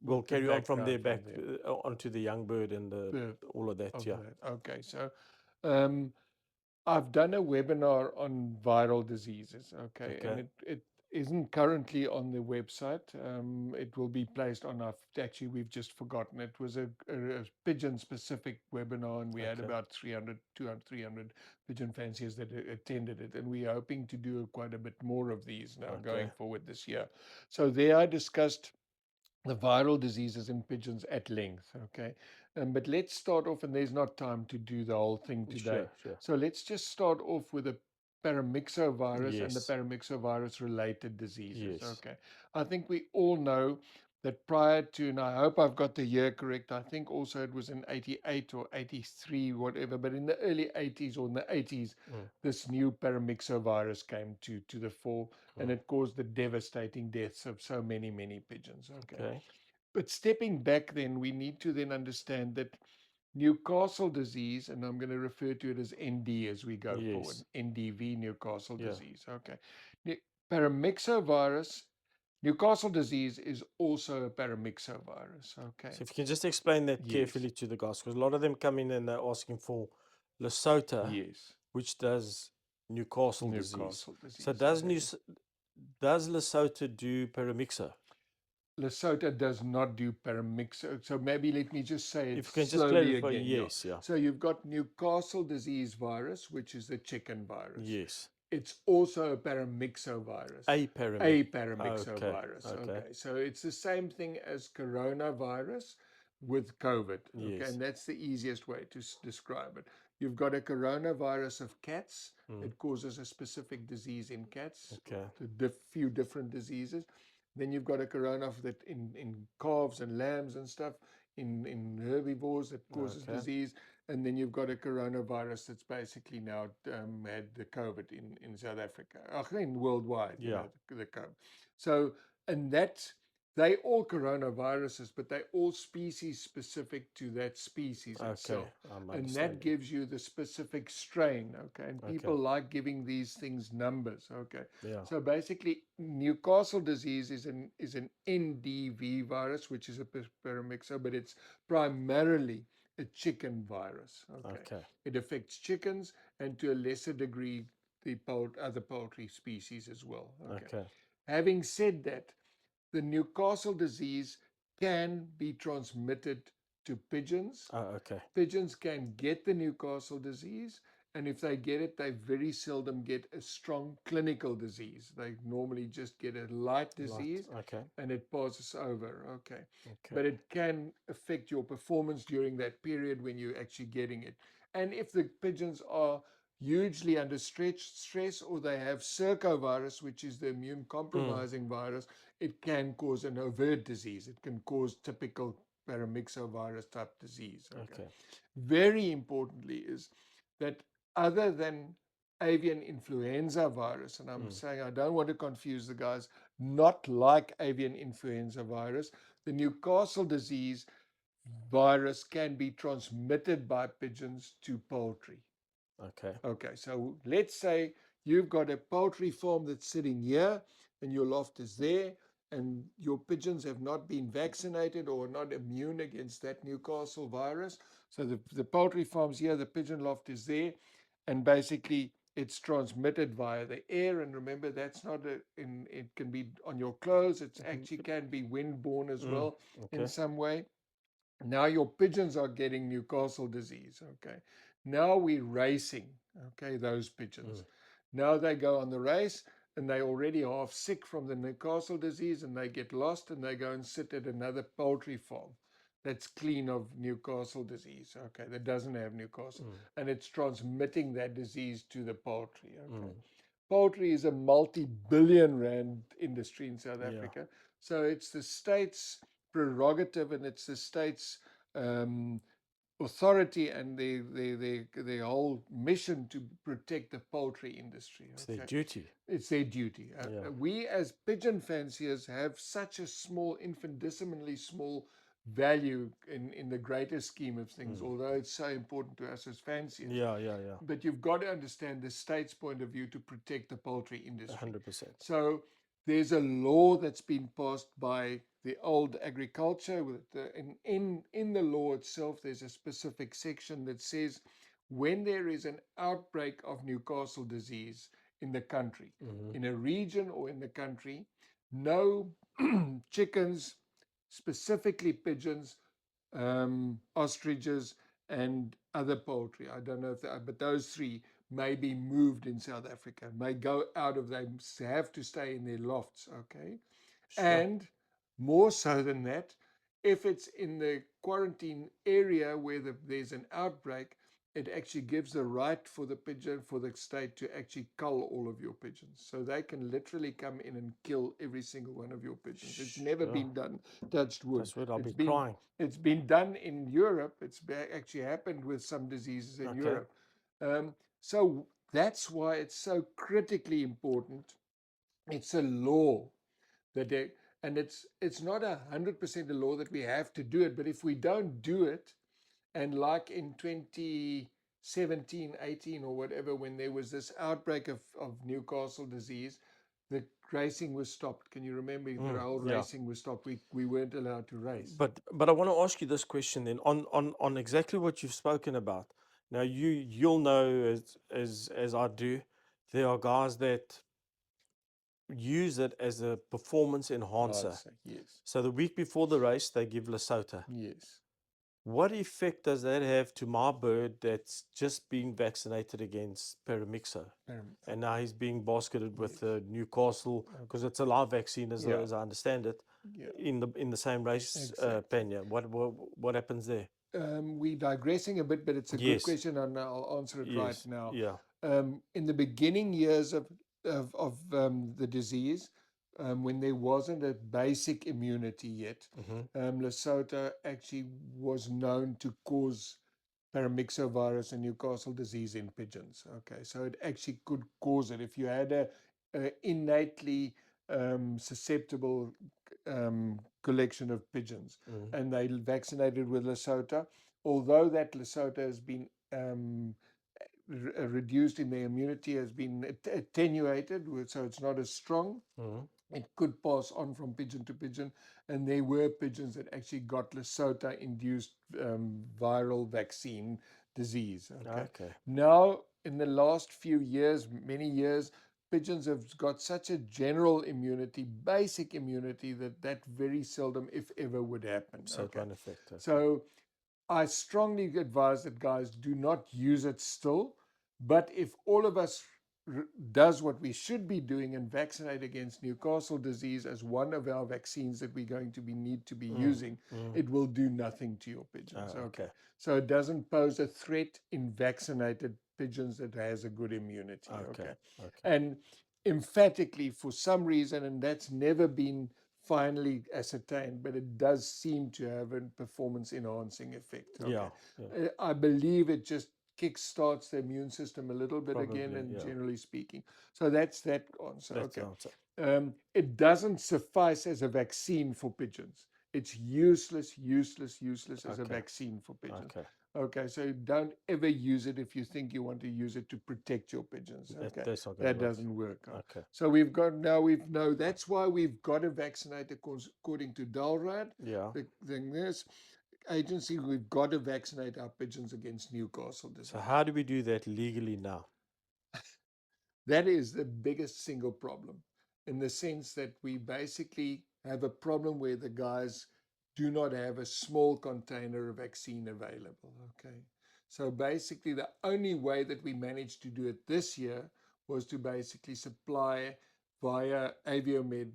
A: we'll
B: With the
A: carry on from there
B: background from
A: back
B: there.
A: onto the young bird and the
B: The,
A: all of that.
B: of
A: Yeah.
B: that. Okay, so um, I've done a webinar on viral diseases, okay, and
A: Okay.
B: it isn't currently on the website. It will be placed on our, actually, we've just forgotten. It was a pigeon specific webinar, and we had
A: Okay.
B: about 300, 200, 300 pigeon fanciers that attended it. And we're hoping to do quite a bit more of these now
A: Okay.
B: going forward this year. So there I discussed the viral diseases in pigeons at length. Okay. But let's start off, and there's not time to do the whole thing today.
A: Sure. Sure.
B: So let's just start off with the paramyxovirus and the
A: Yes.
B: paramyxovirus related diseases.
A: Yes.
B: Okay. I think we all know that prior to, and I hope I've got the year correct, I think also it was in 88 or 83, whatever, but in the early 80s or in the 80s,
A: Mm,
B: this new paramyxovirus came to the fore, and
A: mm.
B: it caused the devastating deaths of so many, many pigeons. Okay.
A: Okay.
B: But stepping back, then we need to then understand that Newcastle disease, and I'm going to refer to it as ND as we go forward,
A: Yes.
B: NDV, Newcastle
A: Yeah.
B: disease. Okay. Paramyxovirus, Newcastle disease is also a paramyxovirus. Okay.
A: So if you can just explain that
B: Yes.
A: carefully to the guys, because a lot of them come in and they're asking for Lesotho,
B: Yes.
A: which does Newcastle disease.
B: Newcastle
A: So
B: disease. Okay.
A: Does Lesotho do Paramyxo?
B: Lesotho does not do paramyxo. So maybe let me just say it
A: If you can just
B: slowly
A: clarify,
B: again. Yeah.
A: yes, yeah,
B: So you've got Newcastle disease virus, which is the chicken virus.
A: yes,
B: It's also a paramyxovirus,
A: a Paramyx.
B: a
A: Okay,
B: paramyxovirus.
A: okay,
B: Okay. So it's the same thing as coronavirus with COVID. Okay.
A: yes,
B: And that's the easiest way to describe it. You've got a coronavirus of cats.
A: mm,
B: It causes a specific disease in cats,
A: okay,
B: few different diseases. Then you've got a corona that in calves and lambs and stuff. in herbivores that causes
A: Okay.
B: disease, and then you've got a coronavirus that's basically now had the COVID in South Africa, in worldwide,
A: Yeah.
B: the COVID. So, and that they all coronaviruses, but they all species specific to that species
A: Okay.
B: itself,
A: I'm
B: and that
A: understanding.
B: gives you the specific strain. Okay, and
A: Okay.
B: people like giving these things numbers. Okay,
A: Yeah.
B: so basically, Newcastle disease is an NDV virus, which is a paramyxo, but it's primarily a chicken virus. Okay,
A: Okay.
B: it affects chickens and to a lesser degree the other poultry species as well. Okay,
A: Okay.
B: having said that, the Newcastle disease can be transmitted to pigeons.
A: Oh, okay.
B: Pigeons can get the Newcastle disease, and if they get it, they very seldom get a strong clinical disease. They normally just get a light disease
A: Okay.
B: and it passes over. Okay.
A: Okay.
B: But it can affect your performance during that period when you're actually getting it. And if the pigeons are hugely under stress or they have circovirus, which is the immune compromising virus, it can cause an overt disease. It can cause typical paramyxovirus type disease. Okay.
A: Okay.
B: Very importantly is that other than avian influenza virus, and I'm saying I don't want to confuse the guys, not like avian influenza virus, the Newcastle disease virus can be transmitted by pigeons to poultry.
A: Okay.
B: Okay, so let's say you've got a poultry farm that's sitting here and your loft is there, and your pigeons have not been vaccinated or not immune against that Newcastle virus. So the poultry farm's here, the pigeon loft is there, and basically it's transmitted via the air. And remember, that's not it can be on your clothes, it actually can be windborne as well in
A: Okay.
B: some way. Now your pigeons are getting Newcastle disease. Okay. Now we're racing. Okay, those pigeons. Now they go on the race and they already half sick from the Newcastle disease and they get lost and they go and sit at another poultry farm that's clean of Newcastle disease. Okay, that doesn't have Newcastle. And it's transmitting that disease to the poultry. Okay. Poultry is a multi-billion rand industry in South
A: Yeah.
B: Africa. So it's the state's prerogative and it's the state's um, authority and their whole mission to protect the poultry industry.
A: It's their
B: Okay,
A: duty.
B: it's their duty.
A: Yeah.
B: We as pigeon fanciers have such a small, infinitesimally small value in the greater scheme of things, although it's so important to us as fanciers.
A: Yeah. Yeah. Yeah.
B: But you've got to understand the state's point of view to protect the poultry industry.
A: 100%.
B: So there's a law that's been passed by the old agriculture. In the law itself, there's a specific section that says when there is an outbreak of Newcastle disease in the country, in a region or in the country, no chickens, specifically pigeons, ostriches, and other poultry. I don't know if but those three may be moved in South Africa, may go out of, they have to stay in their lofts, okay?
A: Sure.
B: And more so than that, if it's in the quarantine area where there's an outbreak, it actually gives the right for the pigeon, for the state to actually cull all of your pigeons. So they can literally come in and kill every single one of your pigeons. It's never
A: Sure.
B: been done, touched wood.
A: That's what I'll be
B: It's been
A: crying.
B: it's been done in Europe. It's actually happened with some diseases in
A: Okay.
B: Europe. So that's why it's so critically important. It's a law that and it's not 100% a law that we have to do it, but if we don't do it, and like in 2017, 18 or whatever, when there was this outbreak of Newcastle disease, the racing was stopped. Can you remember? The whole
A: yeah.
B: racing was stopped. We weren't allowed to race.
A: But I want to ask you this question then on exactly what you've spoken about. Now you'll know as I do, there are guys that use it as a performance enhancer.
B: Answer, yes.
A: So the week before the race, they give Lesotho.
B: Yes.
A: What effect does that have to my bird that's just been vaccinated against paramyxo? And now he's being basketed with Newcastle because it's a live vaccine, as
B: Yeah.
A: as I understand it,
B: Yeah.
A: in the same race.
B: Exactly.
A: Pena, what happens there?
B: We're digressing a bit, but it's a good
A: Yes.
B: question, and I'll answer it right
A: Yes.
B: now.
A: Yeah.
B: In the beginning years of the disease, when there wasn't a basic immunity yet,
A: Mm-hmm.
B: Lesotho actually was known to cause paramyxovirus and Newcastle disease in pigeons. Okay, so it actually could cause it if you had a innately susceptible collection of pigeons,
A: Mm.
B: and they vaccinated with Lesotho. Although that Lesotho has been reduced in their immunity, has been attenuated, so it's not as strong.
A: Mm.
B: It could pass on from pigeon to pigeon, and there were pigeons that actually got Lesotho-induced viral vaccine disease. Okay,
A: Okay.
B: now in the last few years, many years, pigeons have got such a general immunity, basic immunity, that very seldom, if ever, would happen.
A: So it
B: Okay,
A: won't affect. Okay.
B: so I strongly advise that guys do not use it still. But if all of us does what we should be doing and vaccinate against Newcastle disease as one of our vaccines that we're going to need to be
A: Mm.
B: using,
A: Mm.
B: it will do nothing to your pigeons.
A: Oh,
B: Okay.
A: okay.
B: So it doesn't pose a threat in vaccinated pigeons that has a good immunity.
A: Okay.
B: Okay.
A: Okay.
B: And emphatically, for some reason, and that's never been finally ascertained, but it does seem to have a performance enhancing effect.
A: Yeah.
B: Okay.
A: Yeah.
B: I believe it just kickstarts the immune system a little bit again,
A: Probably.
B: and
A: Yeah.
B: generally speaking. So that's that answer.
A: That's the
B: Okay.
A: answer.
B: It doesn't suffice as a vaccine for pigeons. It's useless, useless, useless as a
A: Okay.
B: vaccine for pigeons.
A: Okay.
B: Okay, so don't ever use it if you think you want to use it to protect your pigeons. Okay,
A: That's not going to
B: that
A: work.
B: doesn't work.
A: Okay.
B: So we've got now we've know that's why we've got to vaccinate according to Dalrad.
A: Yeah.
B: The thing is, agency, we've got to vaccinate our pigeons against Newcastle
A: So
B: disease.
A: how do we do that legally now?
B: That is the biggest single problem, in the sense that we basically have a problem where the guys do not have a small container of vaccine available. Okay. So basically, the only way that we managed to do it this year was to basically supply via Aviomed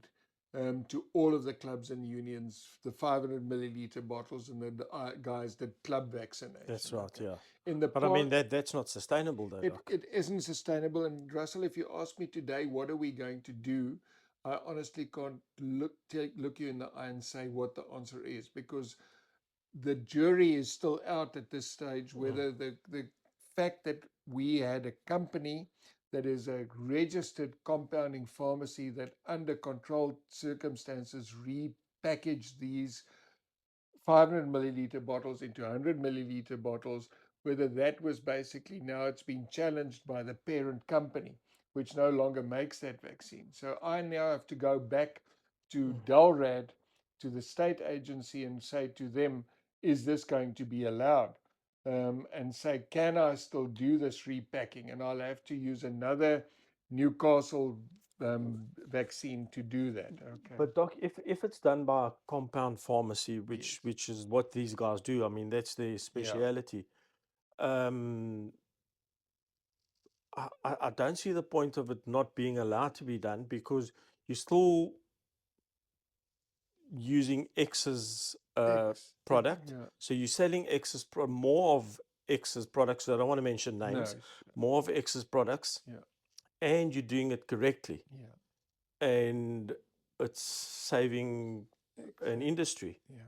B: to all of the clubs and unions the 500 milliliter bottles, and the guys did club vaccination.
A: That's right.
B: Okay.
A: Yeah.
B: In the
A: But I mean
B: past,
A: that's not sustainable though, Doc.
B: it isn't sustainable. And Russell, if you ask me today, what are we going to do? I honestly can't look you in the eye and say what the answer is, because the jury is still out at this stage
A: Mm.
B: whether the fact that we had a company that is a registered compounding pharmacy that under controlled circumstances repackaged these 500 milliliter bottles into 100 milliliter bottles, whether that was basically, now it's been challenged by the parent company, which no longer makes that vaccine. So I now have to go back to
A: Mm.
B: Dalrad, to the state agency, and say to them, is this going to be allowed? And say, can I still do this repacking? And I'll have to use another Newcastle vaccine to do that. Okay.
A: But Doc, if it's done by a compound pharmacy,
B: Yes.
A: which is what these guys do, I mean that's their
B: Yeah.
A: speciality. Um, I don't see the point of it not being allowed to be done because you're still using X's product.
B: Yeah.
A: So you're selling more of X's products. I don't want to mention
B: No.
A: names. More of X's products,
B: Yeah.
A: and you're doing it correctly,
B: Yeah.
A: and it's saving an industry.
B: Yeah.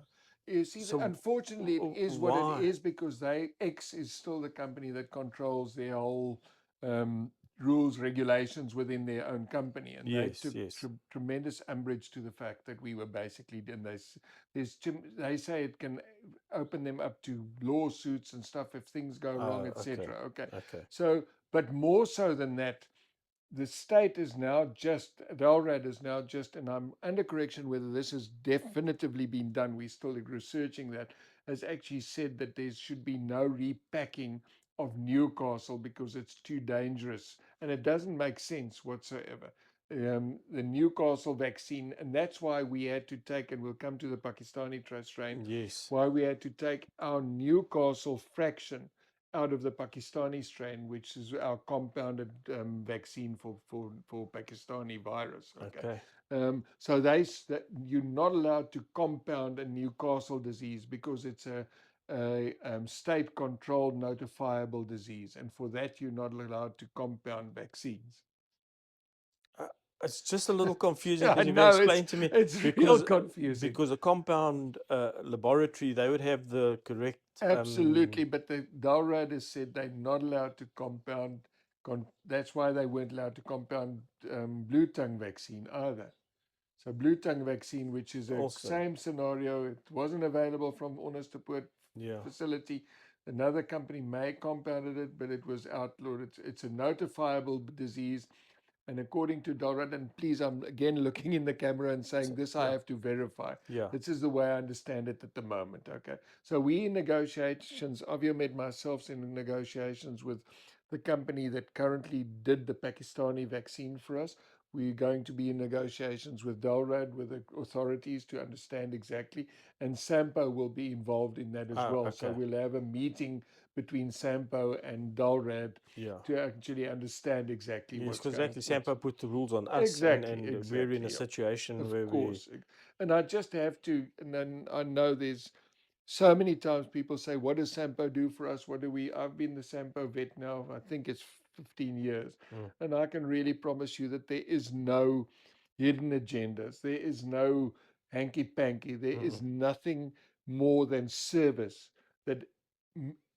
B: You see,
A: So
B: unfortunately, it is what it
A: why?
B: is, because X is still the company that controls their whole rules, regulations within their own company, and they
A: Yes,
B: took
A: yes.
B: tremendous umbrage to the fact that we were basically, and they say it can open them up to lawsuits and stuff if things go wrong,
A: Okay,
B: etc. Okay,
A: okay.
B: so but more so than that, the state is now just, Dalrad is now just, and I'm under correction whether this has definitively been done, we're still researching that, has actually said that there should be no repacking of Newcastle because it's too dangerous. And it doesn't make sense whatsoever. The Newcastle vaccine, and that's why we had to take, and we'll come to the Pakistani strain,
A: Yes.
B: why we had to take our Newcastle fraction out of the Pakistani strain, which is our compounded vaccine for Pakistani virus. Okay.
A: Okay.
B: So that you're not allowed to compound a Newcastle disease because it's a state-controlled notifiable disease, and for that you're not allowed to compound vaccines.
A: It's just a little confusing
B: Yeah, I
A: because you've got to
B: know
A: explain to me
B: it's real
A: because
B: confusing.
A: because a compound laboratory they would have the correct
B: Absolutely, but the Dalrad has said they're not allowed to compound. That's why they weren't allowed to compound blue tongue vaccine either. So blue tongue vaccine, which is a
A: also.
B: same scenario, it wasn't available from Onderstepoort
A: Yeah.
B: facility. Another company may compounded it, but it was outlawed. It's a notifiable disease. And according to Dalrad, and please, I'm again looking in the camera and saying this I
A: Yeah.
B: have to verify.
A: Yeah.
B: This is the way I understand it at the moment. Okay. So we in negotiations, Aviomed myself in negotiations with the company that currently did the Pakistani vaccine for us. We're going to be in negotiations with Dalrad, with the authorities to understand exactly. And Sampo will be involved in that as
A: Oh,
B: well. So
A: okay.
B: we'll have a meeting between Sampo and Dalrad
A: Yeah.
B: to actually understand exactly
A: Yes,
B: what's
A: because
B: going
A: exactly
B: what's
A: Sampo put the rules on us
B: exactly
A: and we're in a
B: exactly yeah.
A: situation
B: Of
A: where we
B: course. And I just have to, and then I know there's so many times people say, what does Sampo do for us? What do we, I've been the Sampo vet now, I think it's 15 years.
A: mm,
B: And I can really promise you that there is no hidden agendas. There is no hanky panky. There is
A: mm,
B: nothing more than service that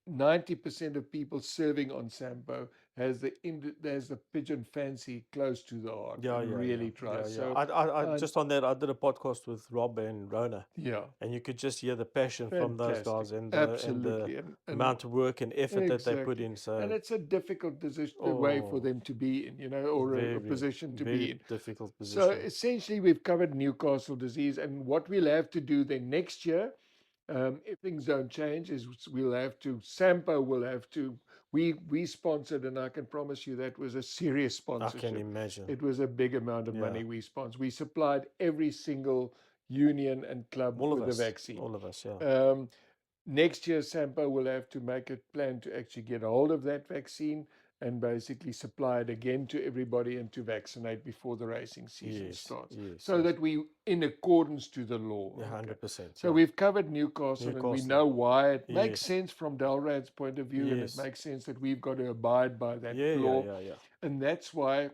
B: 90% of people serving on Sampo has the pigeon fancy close to the heart
A: yeah,
B: and
A: yeah, yeah,
B: really
A: yeah,
B: tries.
A: yeah.
B: So,
A: I
B: uh,
A: just on that I did a podcast with Rob and Rona,
B: yeah,
A: and you could just hear the passion from those
B: fantastic.
A: guys and the
B: Absolutely. And
A: amount of work and effort that they put
B: exactly.
A: in.
B: And
A: So,
B: it's a difficult decision, way for
A: oh,
B: them to be in, or a
A: very,
B: position to
A: very
B: be in.
A: difficult
B: So
A: position.
B: essentially, we've covered Newcastle disease. And what we'll have to do then next year, if things don't change, is we'll have to, Sampo will have to, we sponsored, and I can promise you that was a serious
A: I can
B: sponsorship.
A: imagine.
B: It was a big amount of
A: Yeah,
B: money we sponsored. We supplied every single union and club
A: all of
B: with a
A: us,
B: vaccine.
A: all of us. Yeah.
B: Um, Next year, Sampo will have to make a plan to actually get a hold of that vaccine and basically supply it again to everybody and to vaccinate before the racing season
A: Yes,
B: starts,
A: yes,
B: so
A: yes.
B: that we in accordance to the law.
A: Yeah,
B: Okay.
A: 100%.
B: So
A: Yeah.
B: we've covered Newcastle and we
A: Newcastle.
B: know why it makes
A: Yes,
B: sense from Dalrad's point of view, and it
A: yes.
B: makes sense that we've got to abide by that
A: Yeah, yeah,
B: law.
A: yeah, yeah.
B: And that's why,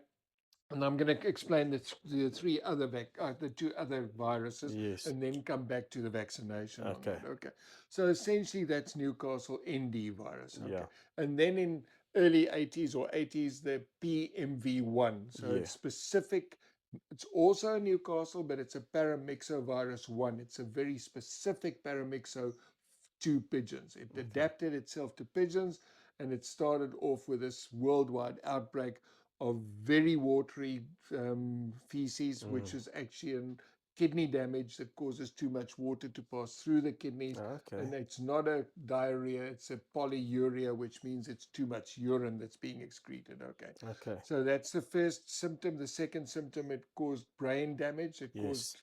B: and I'm going to explain the three other the two other viruses,
A: Yes.
B: and then come back to the vaccination on
A: Okay.
B: that. Okay, so essentially that's Newcastle ND virus. Okay,
A: Yeah.
B: and then in early 80s or 80s the PMV1. So it's
A: Yeah.
B: specific. It's also a Newcastle, but it's a paramyxovirus 1. It's a very specific paramyxo to pigeons. It
A: Okay.
B: adapted itself to pigeons, and it started off with this worldwide outbreak of very watery feces, which
A: Mm.
B: is actually a kidney damage that causes too much water to pass through the kidneys.
A: Okay.
B: And it's not a diarrhea, it's a polyuria, which means it's too much urine that's being excreted. Okay.
A: Okay.
B: So that's the first symptom. The second symptom, it caused brain damage. It
A: Yes.
B: caused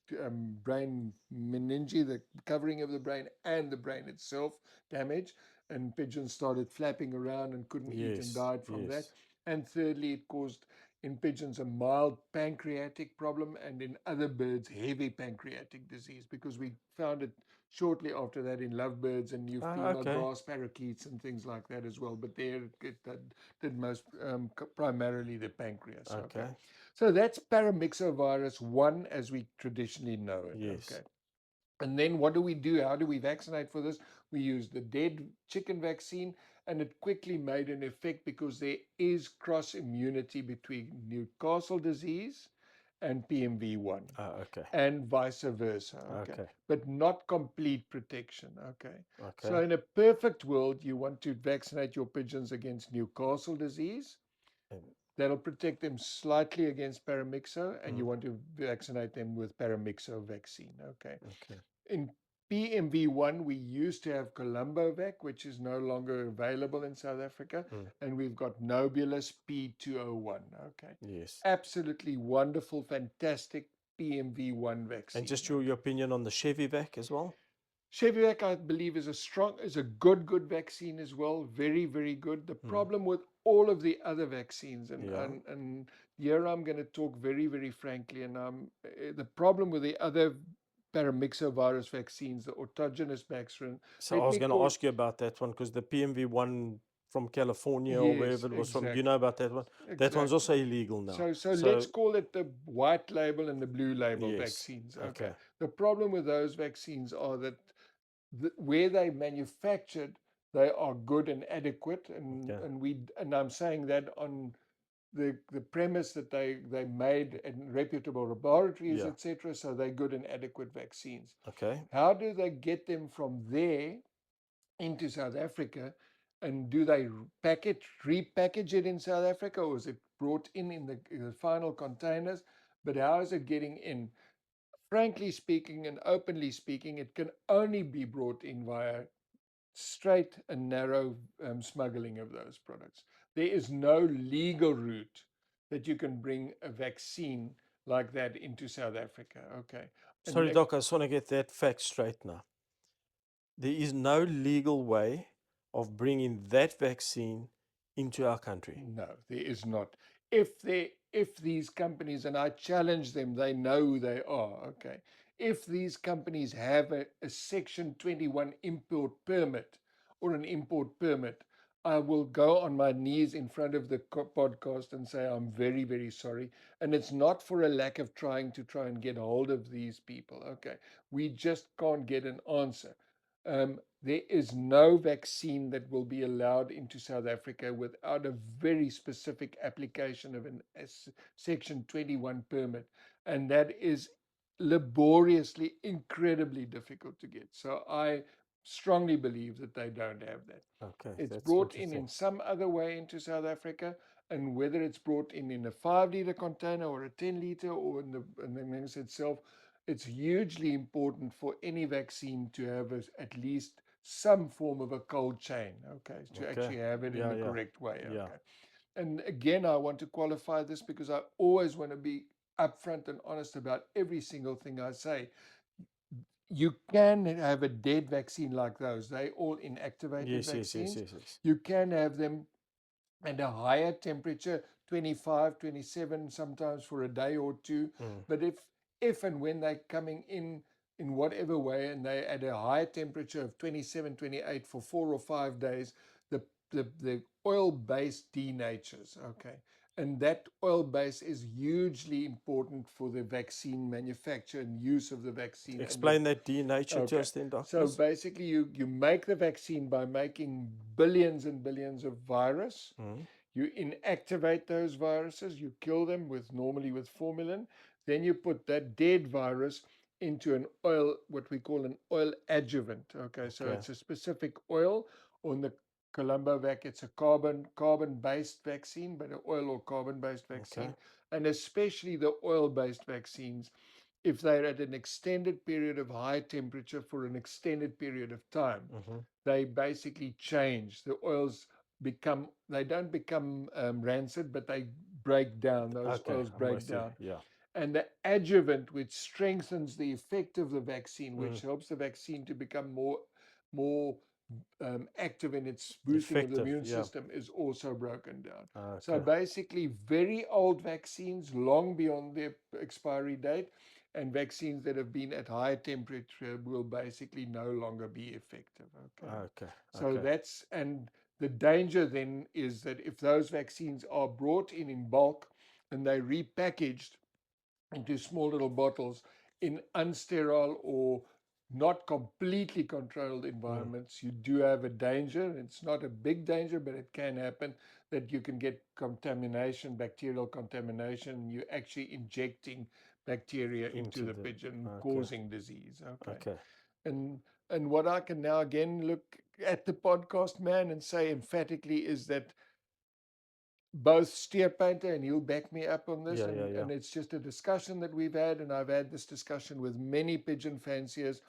B: brain meninge, the covering of the brain, and the brain itself damage. And pigeons started flapping around and couldn't eat and
A: Yes.
B: died from that.
A: Yes.
B: And thirdly, it caused in pigeons a mild pancreatic problem, and in other birds, heavy pancreatic disease, because we found it shortly after that in lovebirds and
A: Ah,
B: Euphema
A: okay.
B: grass parakeets and things like that as well. But there it did most primarily the pancreas. Okay,
A: Okay.
B: so that's paramyxovirus 1 as we traditionally know it.
A: Yes.
B: Okay, and then what do we do? How do we vaccinate for this? We use the dead chicken vaccine, and it quickly made an effect because there is cross immunity between Newcastle disease and PMV1
A: Ah, okay.
B: and vice versa. Okay.
A: Okay.
B: But not complete protection. Okay. So,
A: Okay.
B: in a perfect world, you want to vaccinate your pigeons against Newcastle disease.
A: And,
B: That'll protect them slightly against paramyxo, and you
A: mm,
B: want to vaccinate them with paramyxo vaccine. Okay.
A: okay.
B: In PMV1, we used to have Columbovac, which is no longer available in South Africa,
A: Mm,
B: and we've got Nobulus P201. Okay.
A: yes.
B: Absolutely wonderful, fantastic PMV1
A: And
B: vaccine.
A: just your opinion on the Chevivac as well?
B: Chevivac, I believe, is a good vaccine as well. Very, very good. The
A: Mm,
B: problem with all of the other vaccines,
A: yeah.
B: and here I'm going to talk very, very frankly, and the problem with the other paramyxovirus vaccines, the autogenous vaccine,
A: So I
B: let
A: was
B: me
A: going to
B: call
A: ask you about that one because the PMV1 from California or
B: Yes,
A: wherever it was from. You know
B: exactly.
A: about that one? That one's
B: Exactly.
A: also illegal now.
B: So let's
A: So
B: call it the white label and the blue label
A: yes,
B: vaccines. Okay.
A: okay,
B: The problem with those vaccines are that where they manufactured, they are good and adequate,
A: okay.
B: and I'm saying that on the premise that they made in reputable laboratories,
A: Yeah,
B: etc. So they're good and adequate vaccines.
A: okay.
B: How do they get them from there into South Africa, and do they repackage it in South Africa, or is it brought in the final containers? But how is it getting in? Frankly speaking and openly speaking, it can only be brought in via straight and narrow smuggling of those products. There is no legal route that you can bring a vaccine like that into South Africa. Okay. And
A: Sorry, Doc, I just want to get that fact straight now. There is no legal way of bringing that vaccine into our country.
B: no, there is not. If these companies, and I challenge them, they know who they are. Okay. If these companies have a Section 21 import permit or an import permit, I will go on my knees in front of the podcast and say I'm very, very sorry. And it's not for a lack of try and get hold of these people. Okay. We just can't get an answer. There is no vaccine that will be allowed into South Africa without a very specific application of a Section 21 permit. And that is laboriously, incredibly difficult to get. So I strongly believe that they don't have that.
A: Okay,
B: It's
A: that's
B: brought
A: interesting.
B: in some other way into South Africa, and whether it's brought in a 5 liter container or a 10 liter or in the mix itself, it's hugely important for any vaccine to have at least some form of a cold chain, okay, to
A: Okay.
B: actually have it in
A: Yeah,
B: the
A: yeah,
B: correct way,
A: yeah.
B: okay. And again, I want to qualify this because I always want to be upfront and honest about every single thing I say. You can have a dead vaccine like those, they all inactivated
A: Yes, yes, yes,
B: vaccines.
A: yes, yes.
B: You can have them at a higher temperature, 25, 27, sometimes for a day or two.
A: Mm.
B: But if and when they're coming in whatever way, and they're at a higher temperature of 27, 28 for 4 or 5 days, the oil base denatures. Okay. And that oil base is hugely important for the vaccine manufacture and use of the vaccine. And the
A: Explain that denature to
B: Okay.
A: us then, Doc,
B: So
A: please.
B: basically, you make the vaccine by making billions and billions of virus.
A: Mm.
B: You inactivate those viruses, you kill them normally with formalin. Then you put that dead virus into an oil, what we call an oil adjuvant. Okay, so
A: Okay,
B: it's a specific oil. On the Columbovac, it's a carbon based vaccine, but an oil or carbon based
A: okay,
B: vaccine. And especially the oil based vaccines, if they're at an extended period of high temperature for an extended period of time,
A: mm-hmm.
B: they basically change. The oils they don't become rancid, but they break down. Those
A: Okay,
B: oils
A: I'm
B: break
A: with you.
B: down.
A: Yeah.
B: And the adjuvant, which strengthens the effect of the vaccine,
A: Mm.
B: which helps the vaccine to become more active in its boosting of the
A: Effective,
B: immune
A: yeah.
B: system, is also broken down. So
A: Okay,
B: basically, very old vaccines, long beyond their expiry date, and vaccines that have been at high temperature will basically no longer be effective. Okay.
A: okay,
B: So
A: okay.
B: and the danger then is that if those vaccines are brought in bulk and they repackaged into small little bottles in unsterile or not completely controlled
A: Mm.
B: environments, you do have a danger. It's not a big danger, but it can happen that you can get contamination, bacterial contamination. You're actually injecting bacteria into
A: Into
B: the
A: the,
B: pigeon,
A: okay,
B: causing disease. Okay.
A: okay.
B: And and what I can now again look at the podcast man and say emphatically is that both Steer Painter, and he'll back me up on this,
A: Yeah, yeah, yeah.
B: and it's just a discussion that we've had, and I've had this discussion with many pigeon fanciers.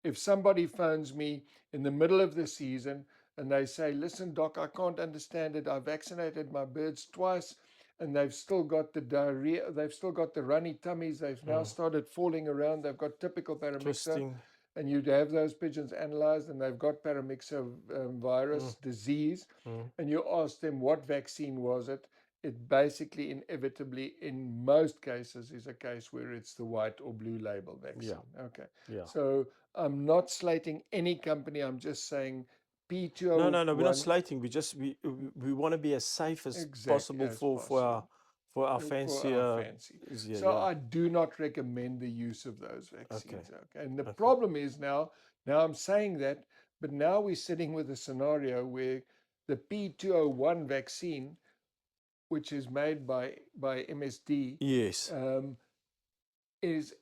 B: If somebody phones me in the middle of the season and they say, listen, Doc, I can't understand it. I vaccinated my birds twice and they've still got the diarrhea, they've still got the runny tummies, they've now
A: Mm.
B: started falling around, they've got typical paramyxa,
A: Twisting.
B: and you'd have those pigeons analyzed and they've got paramyxa
A: Mm.
B: virus disease,
A: Mm.
B: and you ask them what vaccine was it, it basically inevitably in most cases is a case where it's the white or blue label
A: Yeah,
B: vaccine. Okay.
A: yeah.
B: So I'm not slating any company, I'm just saying
A: No, no, no. We're not
B: P201
A: slating. We want to be as safe as
B: exactly
A: possible
B: as
A: for
B: possible
A: for our
B: for our
A: fancier.
B: fancy.
A: Yeah,
B: So
A: yeah.
B: I do not recommend the use of those
A: Okay,
B: vaccines. Okay. And the
A: okay.
B: problem is now I'm saying that, but now we're sitting with a scenario where the P201 vaccine, which is made by MSD,
A: Yes.
B: um, is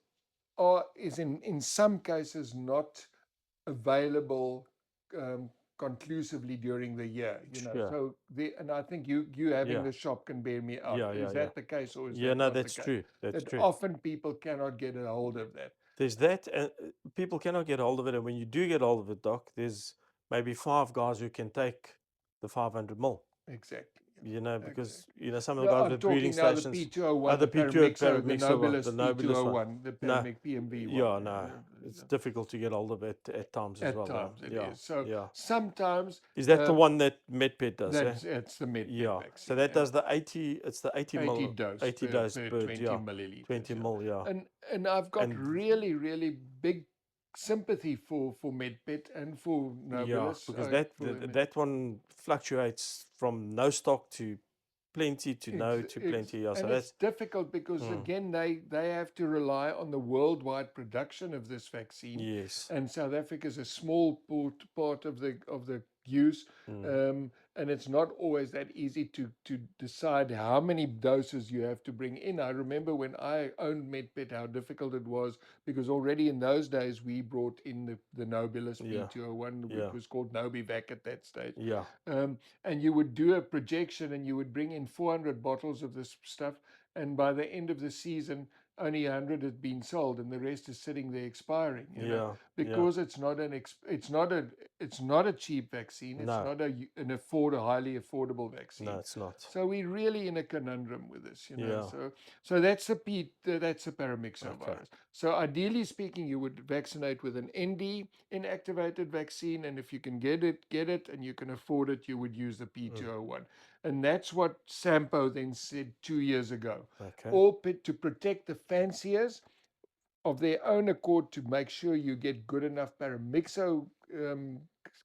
B: is in some cases not available conclusively during the year,
A: Sure.
B: so and I think you having
A: Yeah,
B: the shop can bear me out.
A: yeah, yeah,
B: Is
A: yeah.
B: that the case, or is
A: Yeah,
B: that
A: no,
B: not the
A: that's
B: case?
A: true. That's
B: That
A: true.
B: often people cannot get a hold of that.
A: There's that, and people cannot get hold of it. And when you do get hold of it, Doc, there's maybe 5 guys who can take the 500 mil.
B: Exactly.
A: Because
B: Exactly.
A: some of the
B: No,
A: guys
B: I'm
A: with breeding
B: talking now the
A: stations,
B: P201,
A: other
B: the
A: P2
B: Paramixo, the
A: Paramixo one, the
B: Nobilis
A: Nobilis one.
B: P201, the
A: No,
B: PMV1.
A: yeah, no, it's difficult to get hold of it at times as
B: At
A: well.
B: times it
A: Yeah,
B: is. So
A: yeah.
B: sometimes
A: Is that the one that MedPet does? Eh?
B: that's the MedPet
A: Yeah. So
B: vaccine.
A: that does the 80. It's the 80
B: 80
A: mil,
B: dose
A: 80
B: per,
A: dose
B: per
A: per
B: 20
A: yeah,
B: milliliters.
A: 20
B: Yeah.
A: mil. Yeah,
B: And I've got
A: and
B: really big sympathy for MedPet and for
A: yeah,
B: Nobilis.
A: because that one fluctuates from no stock to plenty to no to plenty. Yeah, so
B: And it's
A: that's
B: difficult because
A: mm,
B: again they have to rely on the worldwide production of this vaccine,
A: yes.
B: and South Africa is a small part of the use,
A: Mm,
B: um, and it's not always that easy to decide how many doses you have to bring in. I remember when I owned MedPet how difficult it was, because already in those days we brought in the Nobilis
A: yeah,
B: P201, which
A: yeah,
B: was called Nobivac at that stage.
A: yeah,
B: And you would do a projection and you would bring in 400 bottles of this stuff, and by the end of the season only 100 had been sold and the rest is sitting there expiring,
A: yeah, yeah.
B: because it's not a cheap vaccine. It's
A: No,
B: not a highly affordable
A: no,
B: vaccine.
A: it's not.
B: So we're really in a conundrum with this.
A: Yeah.
B: So that's the
A: Okay.
B: paramyxovirus. So ideally speaking, you would vaccinate with an ND inactivated vaccine, and if you can get it, and you can afford it, you would use the
A: Mm,
B: P201. And that's what Sampo then said 2 years ago.
A: okay.
B: All to protect the fanciers of their own accord, to make sure you get good enough paramyxo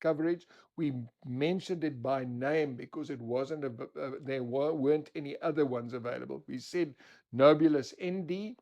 B: coverage. We mentioned it by name because it wasn't there weren't any other ones available. We said Nobilis ND,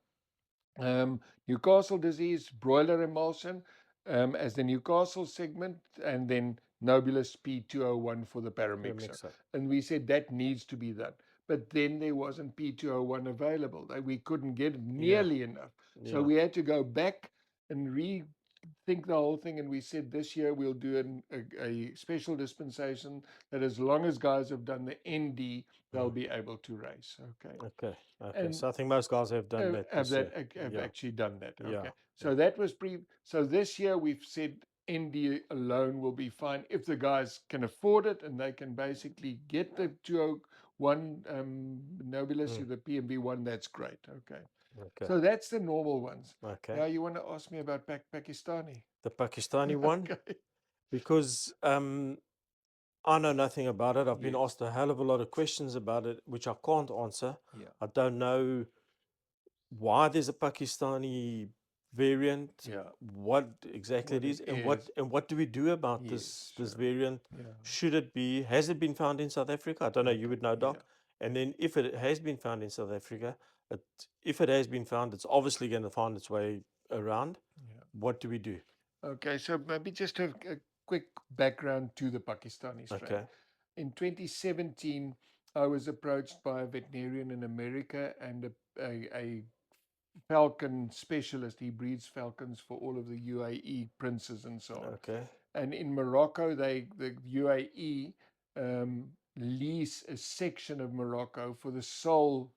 B: Newcastle disease, broiler emulsion as the Newcastle segment, and then Nobilis P201 for the
A: Fair
B: paramixer.
A: mix up.
B: And we said that needs to be done. But then there wasn't P201 available. We couldn't get it
A: Yeah,
B: nearly enough. So
A: yeah.
B: we had to go back and rethink the whole thing. And we said this year we'll do a special dispensation that as long as guys have done the ND, they'll
A: Mm,
B: be able to race. Okay.
A: okay. Okay.
B: And
A: So I think most guys have done that this year.
B: have
A: Yeah.
B: actually done that.
A: Yeah.
B: Okay.
A: Yeah.
B: So that was so this year we've said ND alone will be fine if the guys can afford it and they can basically get the 201 Nobilis
A: Mm,
B: or the PMB1. That's great. Okay.
A: okay.
B: So that's the normal ones.
A: Okay.
B: Now you want to ask me about Pakistani?
A: The Pakistani one,
B: Okay.
A: because I know nothing about it. I've been
B: Yes.
A: asked a hell of a lot of questions about it, which I can't answer.
B: Yeah.
A: I don't know why there's a Pakistani variant,
B: Yeah.
A: what exactly it
B: What it
A: is,
B: is.
A: and what do we do about
B: Yes.
A: this
B: Sure.
A: variant?
B: Yeah.
A: Should it be? Has it been found in South Africa? I don't know. You
B: Okay.
A: would know,
B: Yeah.
A: Doc. And then if it has been found in South Africa, it, if it has been found, it's obviously going to find its way around.
B: Yeah.
A: What do we do?
B: Okay, so maybe just a quick background to the Pakistani strain.
A: Okay.
B: In 2017, I was approached by a veterinarian in America and a falcon specialist. He breeds falcons for all of the UAE princes and so on.
A: Okay.
B: And in Morocco, the UAE lease a section of Morocco for the sole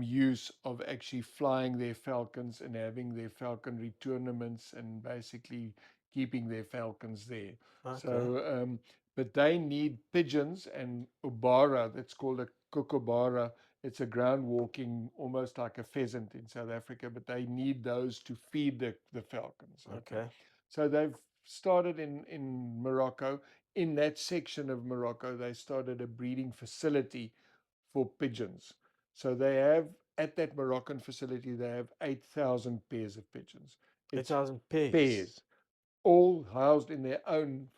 B: use of actually flying their falcons and having their falconry tournaments and basically keeping their falcons there.
A: Okay.
B: So, but they need pigeons and ubara, that's called a kookaburra. It's a ground walking, almost like a pheasant in South Africa, but they need those to feed the falcons. Okay.
A: Okay.
B: So they've started in Morocco. In that section of Morocco, they started a breeding facility for pigeons. So they have, at that Moroccan facility, they have 8,000 pairs of pigeons. It's
A: 8,000 pairs.
B: pairs. all housed in their own,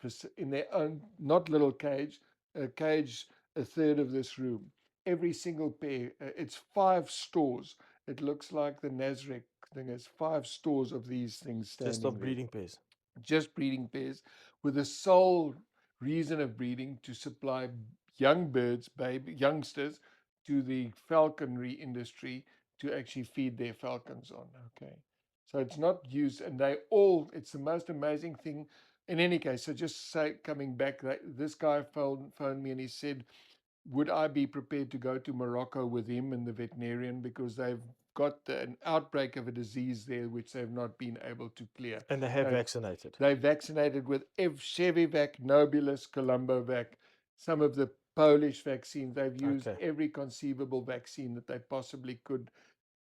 B: not little cage, a cage a third of this room. Every single pair, it's 5 stores. It looks like the Nasrec thing. There's 5 stores of these things
A: Just
B: standing
A: of
B: there,
A: breeding pairs.
B: just breeding pairs, with the sole reason of breeding to supply young birds, youngsters, to the falconry industry to actually feed their falcons on. Okay. So it's not used, and it's the most amazing thing. In any case, so just say, coming back, this guy phoned me and he said, would I be prepared to go to Morocco with him and the veterinarian, because they've got an outbreak of a disease there which they've not been able to clear.
A: And they have
B: They
A: vaccinated.
B: they vaccinated with Chevivac, Nobilis, Columbovac, some of the Polish vaccines. They've used
A: Okay.
B: every conceivable vaccine that they possibly could.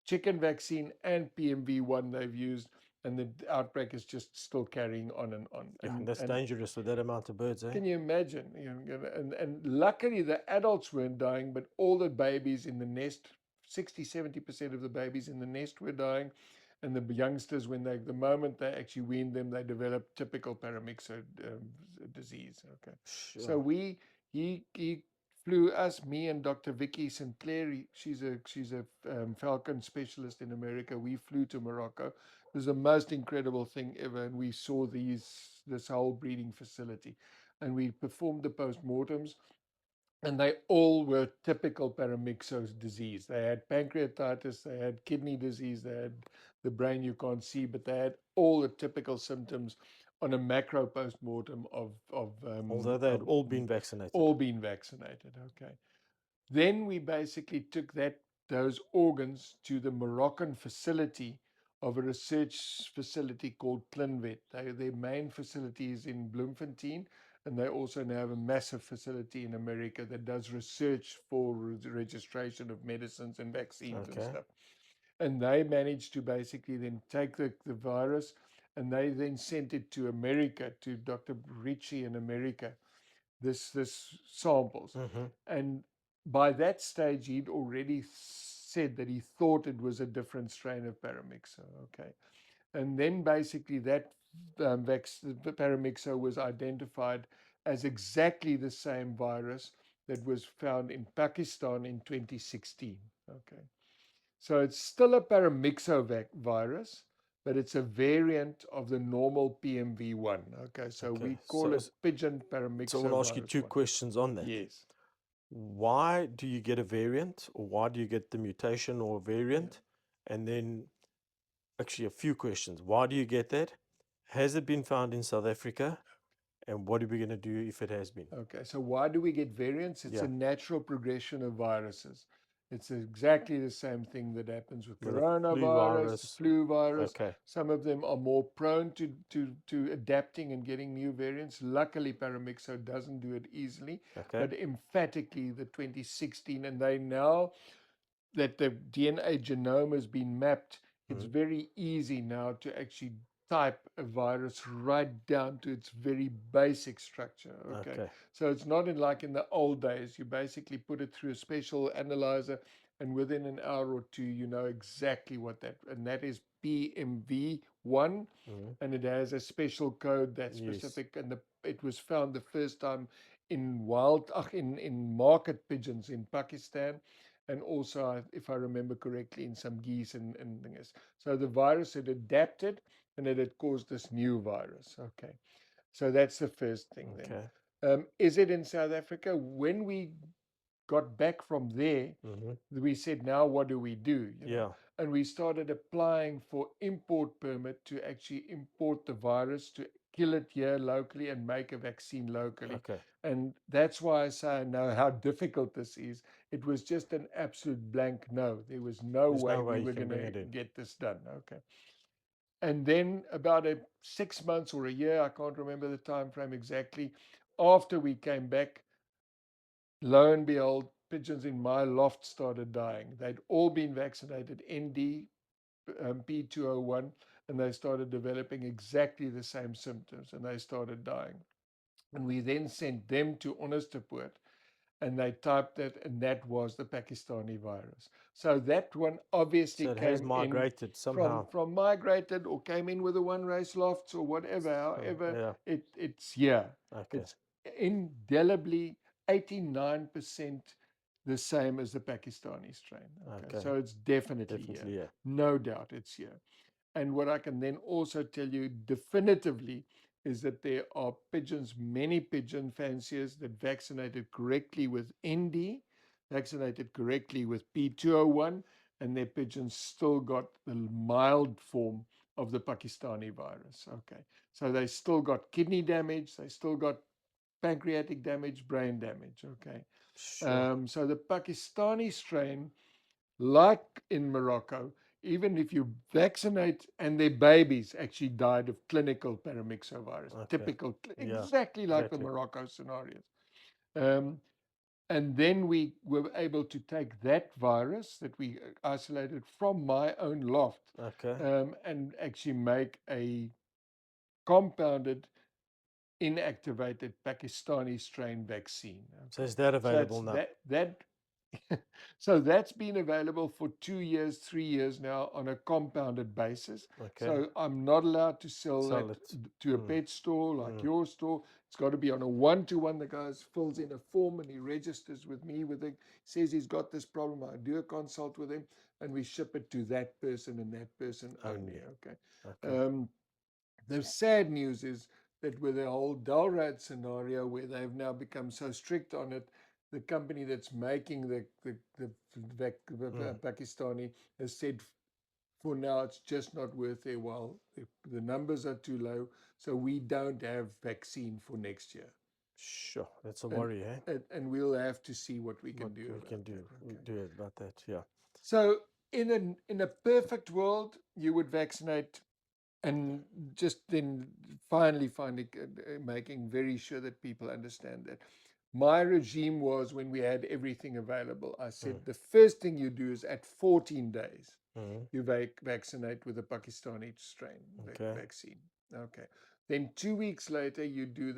B: Chicken vaccine and PMV1 they've used, and the outbreak is just still carrying on and on.
A: Yeah, and
B: And
A: that's dangerous with that amount of birds, eh?
B: can you imagine? And luckily the adults weren't dying, but all the babies in the nest, 60-70% of the babies in the nest were dying. And the youngsters, the moment they actually weaned them, they developed typical paramyxo disease. Okay, so
A: Sure.
B: he flew us, me and Dr. Vicky Sinclair. She's a falcon specialist in America. We flew to Morocco. It was the most incredible thing ever, and we saw this whole breeding facility, and we performed the postmortems, and they all were typical paramyxos disease. They had pancreatitis, they had kidney disease, they had the brain you can't see, but they had all the typical symptoms on a macro postmortem
A: Although they had
B: of
A: all been vaccinated.
B: all being vaccinated. Okay. Then we basically took those organs to the Moroccan facility of a research facility called ClinVet. Their main facility is in Bloemfontein, and they also now have a massive facility in America that does research for registration of medicines and vaccines and
A: Okay.
B: stuff. And they managed to basically then take the virus, and they then sent it to America, to Dr. Ricci in America, this samples.
A: Mm-hmm.
B: And by that stage, he'd already said that he thought it was a different strain of paramyxo. Okay. And then basically that the paramyxo was identified as exactly the same virus that was found in Pakistan in 2016. Okay. So it's still a paramyxo virus, but it's a variant of the normal PMV1. Okay, so
A: Okay.
B: we call it pigeon
A: So I want to ask you
B: paramyxovirus
A: two
B: 1.
A: questions on that.
B: Yes.
A: Why do you get a variant, or why do you get the mutation or variant? And then actually a few questions. Why do you get that? Has it been found in South Africa? And what are we going to do if it has been?
B: Okay, so why do we get variants? It's
A: Yeah.
B: a natural progression of viruses. It's exactly the same thing that happens with
A: With a flu
B: coronavirus, the
A: virus.
B: flu virus.
A: Okay.
B: Some of them are more prone to adapting and getting new variants. Luckily, paramyxo doesn't do it easily,
A: Okay.
B: but emphatically the 2016, and they now that the DNA genome has been mapped, it's very easy now to actually type a virus right down to its very basic structure. Okay.
A: Okay.
B: So it's not like in the old days. You basically put it through a special analyzer, and within an hour or two, you know exactly what and that is PMV1, and it has a special code that's
A: Yes.
B: specific, and it was found the first time in in market pigeons in Pakistan, and also, if I remember correctly, in some geese and things. So the virus had adapted, and it had caused this new virus. Okay, so that's the first thing.
A: Okay.
B: Then, is it in South Africa? When we got back from there, we said, now what do we do?
A: Yeah.
B: And we started applying for import permit to actually import the virus, to kill it here locally and make a vaccine locally.
A: Okay.
B: And that's why I say I know how difficult this is. It was just an absolute blank no. There was no
A: There's
B: way
A: no way
B: we
A: you
B: were
A: can
B: going
A: bring
B: to
A: it in.
B: get this done. Okay. And then about 6 months or a year, I can't remember the time frame exactly, after we came back, lo and behold, pigeons in my loft started dying. They'd all been vaccinated, ND, P201, and they started developing exactly the same symptoms, and they started dying. And we then sent them to Onderstepoort, and they typed it, and that was the Pakistani virus. So that one obviously
A: So it has
B: came in
A: migrated
B: from
A: somehow.
B: migrated, or came in with the one race lofts or whatever. However,
A: Yeah.
B: it's here.
A: Okay.
B: It's indelibly 89% the same as the Pakistani strain. Okay,
A: Okay.
B: so it's definitely here,
A: Definitely. Yeah.
B: no doubt it's here. And what I can then also tell you definitively is that there are pigeons, many pigeon fanciers that vaccinated correctly with ND, vaccinated correctly with P201, and their pigeons still got the mild form of the Pakistani virus. Okay. So they still got kidney damage, they still got pancreatic damage, brain damage. Okay.
A: Sure.
B: So the Pakistani strain, like in Morocco, even if you vaccinate, and their babies actually died of clinical paramyxovirus,
A: Okay.
B: typical,
A: Yeah.
B: exactly like the
A: Exactly.
B: Morocco scenarios. Um, and then we were able to take that virus that we isolated from my own loft,
A: Okay.
B: and actually make a compounded, inactivated Pakistani strain vaccine.
A: So
B: Okay,
A: is that
B: so
A: available
B: that's
A: now?
B: that. So that's been available for 2 years, 3 years now on a compounded basis.
A: Okay.
B: So I'm not allowed to sell
A: Sell
B: that
A: it.
B: to a
A: Mm.
B: pet store like
A: Mm.
B: your store. It's got to be on a one-to-one. The guy fills in a form and he registers with me. Says he's got this problem. I do a consult with him, and we ship it to that person and that person only.
A: Only.
B: Okay.
A: Okay.
B: Um, the sad news is that with the whole Dalrad scenario, where they've now become so strict on it, the company that's making the
A: Mm.
B: Pakistani has said for now it's just not worth their while. The numbers are too low, so we don't have vaccine for next year,
A: Sure. That's a
B: and
A: worry, eh?
B: and we'll have to see what we
A: What
B: can do
A: we
B: about
A: can do.
B: that. Okay.
A: Do about that. Yeah.
B: So in a perfect world, you would vaccinate, and just then finally making very sure that people understand that my regime was, when we had everything available, I said
A: Mm.
B: the first thing you do is at 14 days
A: Mm.
B: you vaccinate with the Pakistani strain
A: Okay.
B: vaccine. Okay, then 2 weeks later you do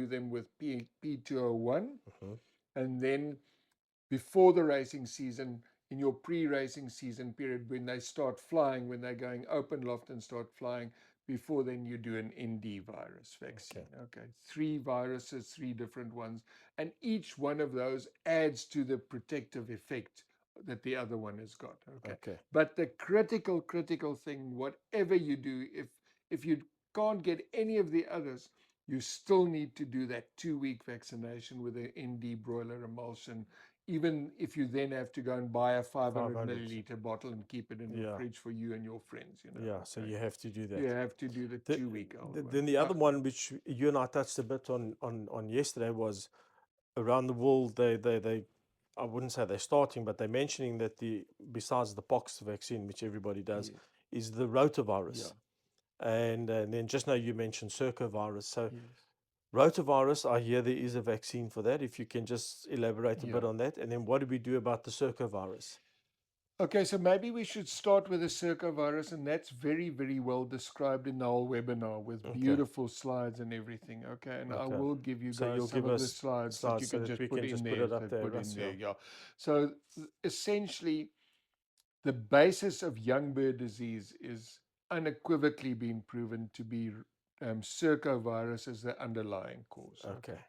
B: them with P201,
A: Mm-hmm.
B: and then before the racing season, in your pre-racing season period, when they start flying, when they're going open loft and start flying, before then you do an ND virus
A: Okay.
B: vaccine. Okay, 3 viruses, 3 different ones, and each one of those adds to the protective effect that the other one has got. Okay,
A: Okay.
B: but the critical thing, whatever you do, if you can't get any of the others, you still need to do that 2 week vaccination with an ND broiler emulsion, even if you then have to go and buy a 500
A: 500.
B: milliliter bottle and keep it in the
A: Yeah.
B: fridge for you and your friends,
A: Yeah. So
B: okay.
A: you have to do
B: You
A: that.
B: have to do the
A: The,
B: 2 week old one.
A: then the other one, which you and I touched a bit on yesterday, was around the world. They I wouldn't say they're starting, but they're mentioning that the besides the pox vaccine, which everybody does,
B: Yes.
A: is the
B: Yeah.
A: rotavirus. And then just now you mentioned circovirus. So
B: Yes.
A: rotavirus, I hear there is a vaccine for that. If you can just elaborate a
B: Yeah.
A: bit on that, and then what do we do about the circovirus?
B: Okay, so maybe we should start with the circovirus, and that's very well described in the whole webinar with
A: Okay,
B: beautiful slides and everything. Okay, and I
A: okay.
B: will give you
A: So
B: guys
A: you'll
B: some
A: give
B: of the
A: us
B: slides that you
A: slides so
B: can
A: that
B: just
A: we
B: put
A: can
B: in
A: just put
B: there.
A: it up there, Russ. Yeah.
B: Yeah. So essentially, the basis of young bird disease is unequivocally been proven to be circovirus as the underlying cause.
A: Okay.
B: Okay.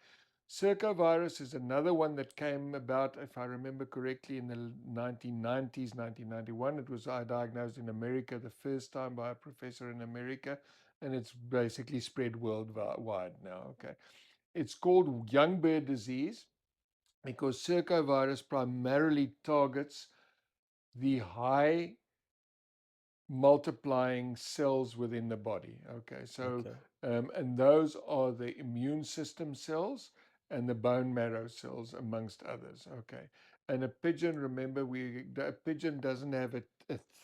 B: Circovirus is another one that came about, if I remember correctly, in the 1990s, 1991. It was diagnosed in America the first time by a professor in America, and it's basically spread worldwide now. Okay. It's called young bird disease because circovirus primarily targets the high multiplying cells within the body. Okay, so
A: Okay.
B: and those are the immune system cells and the bone marrow cells, amongst others. Okay, and a pigeon, remember, a pigeon doesn't have a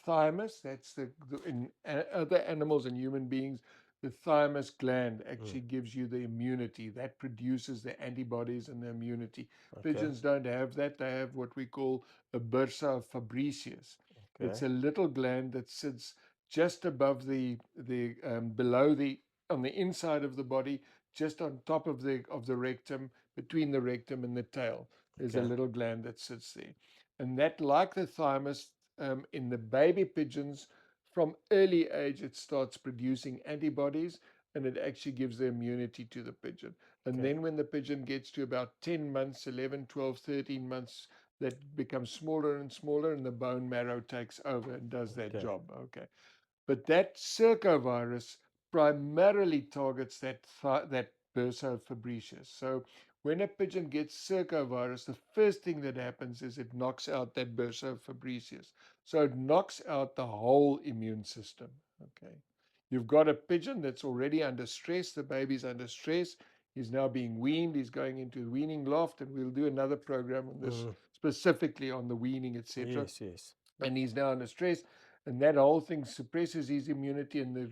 B: thymus. That's in other animals and human beings. The thymus gland
A: Mm.
B: actually gives you the immunity that produces the antibodies and the immunity.
A: Okay.
B: Pigeons don't have that. They have what we call a bursa fabricius.
A: Okay.
B: It's a little gland that sits just above below the on the inside of the body, just on top of the rectum, between the rectum and the tail. There's a
A: Okay.
B: little gland that sits there. And that, like the thymus, in the baby pigeons, from early age, it starts producing antibodies and it actually gives the immunity to the pigeon. And
A: Okay.
B: then when the pigeon gets to about 10 months, 11, 12, 13 months, that becomes smaller and smaller and the bone marrow takes over and does that
A: Okay.
B: job. Okay. But that circovirus primarily targets that bursa fabricius. So when a pigeon gets circovirus, the first thing that happens is it knocks out that bursa fabricius. So it knocks out the whole immune system. Okay. You've got a pigeon that's already under stress. The baby's under stress. He's now being weaned. He's going into the weaning loft, and we'll do another program on this specifically on the weaning, etc.
A: Yes, yes.
B: And he's now under stress, and that whole thing suppresses his immunity, and the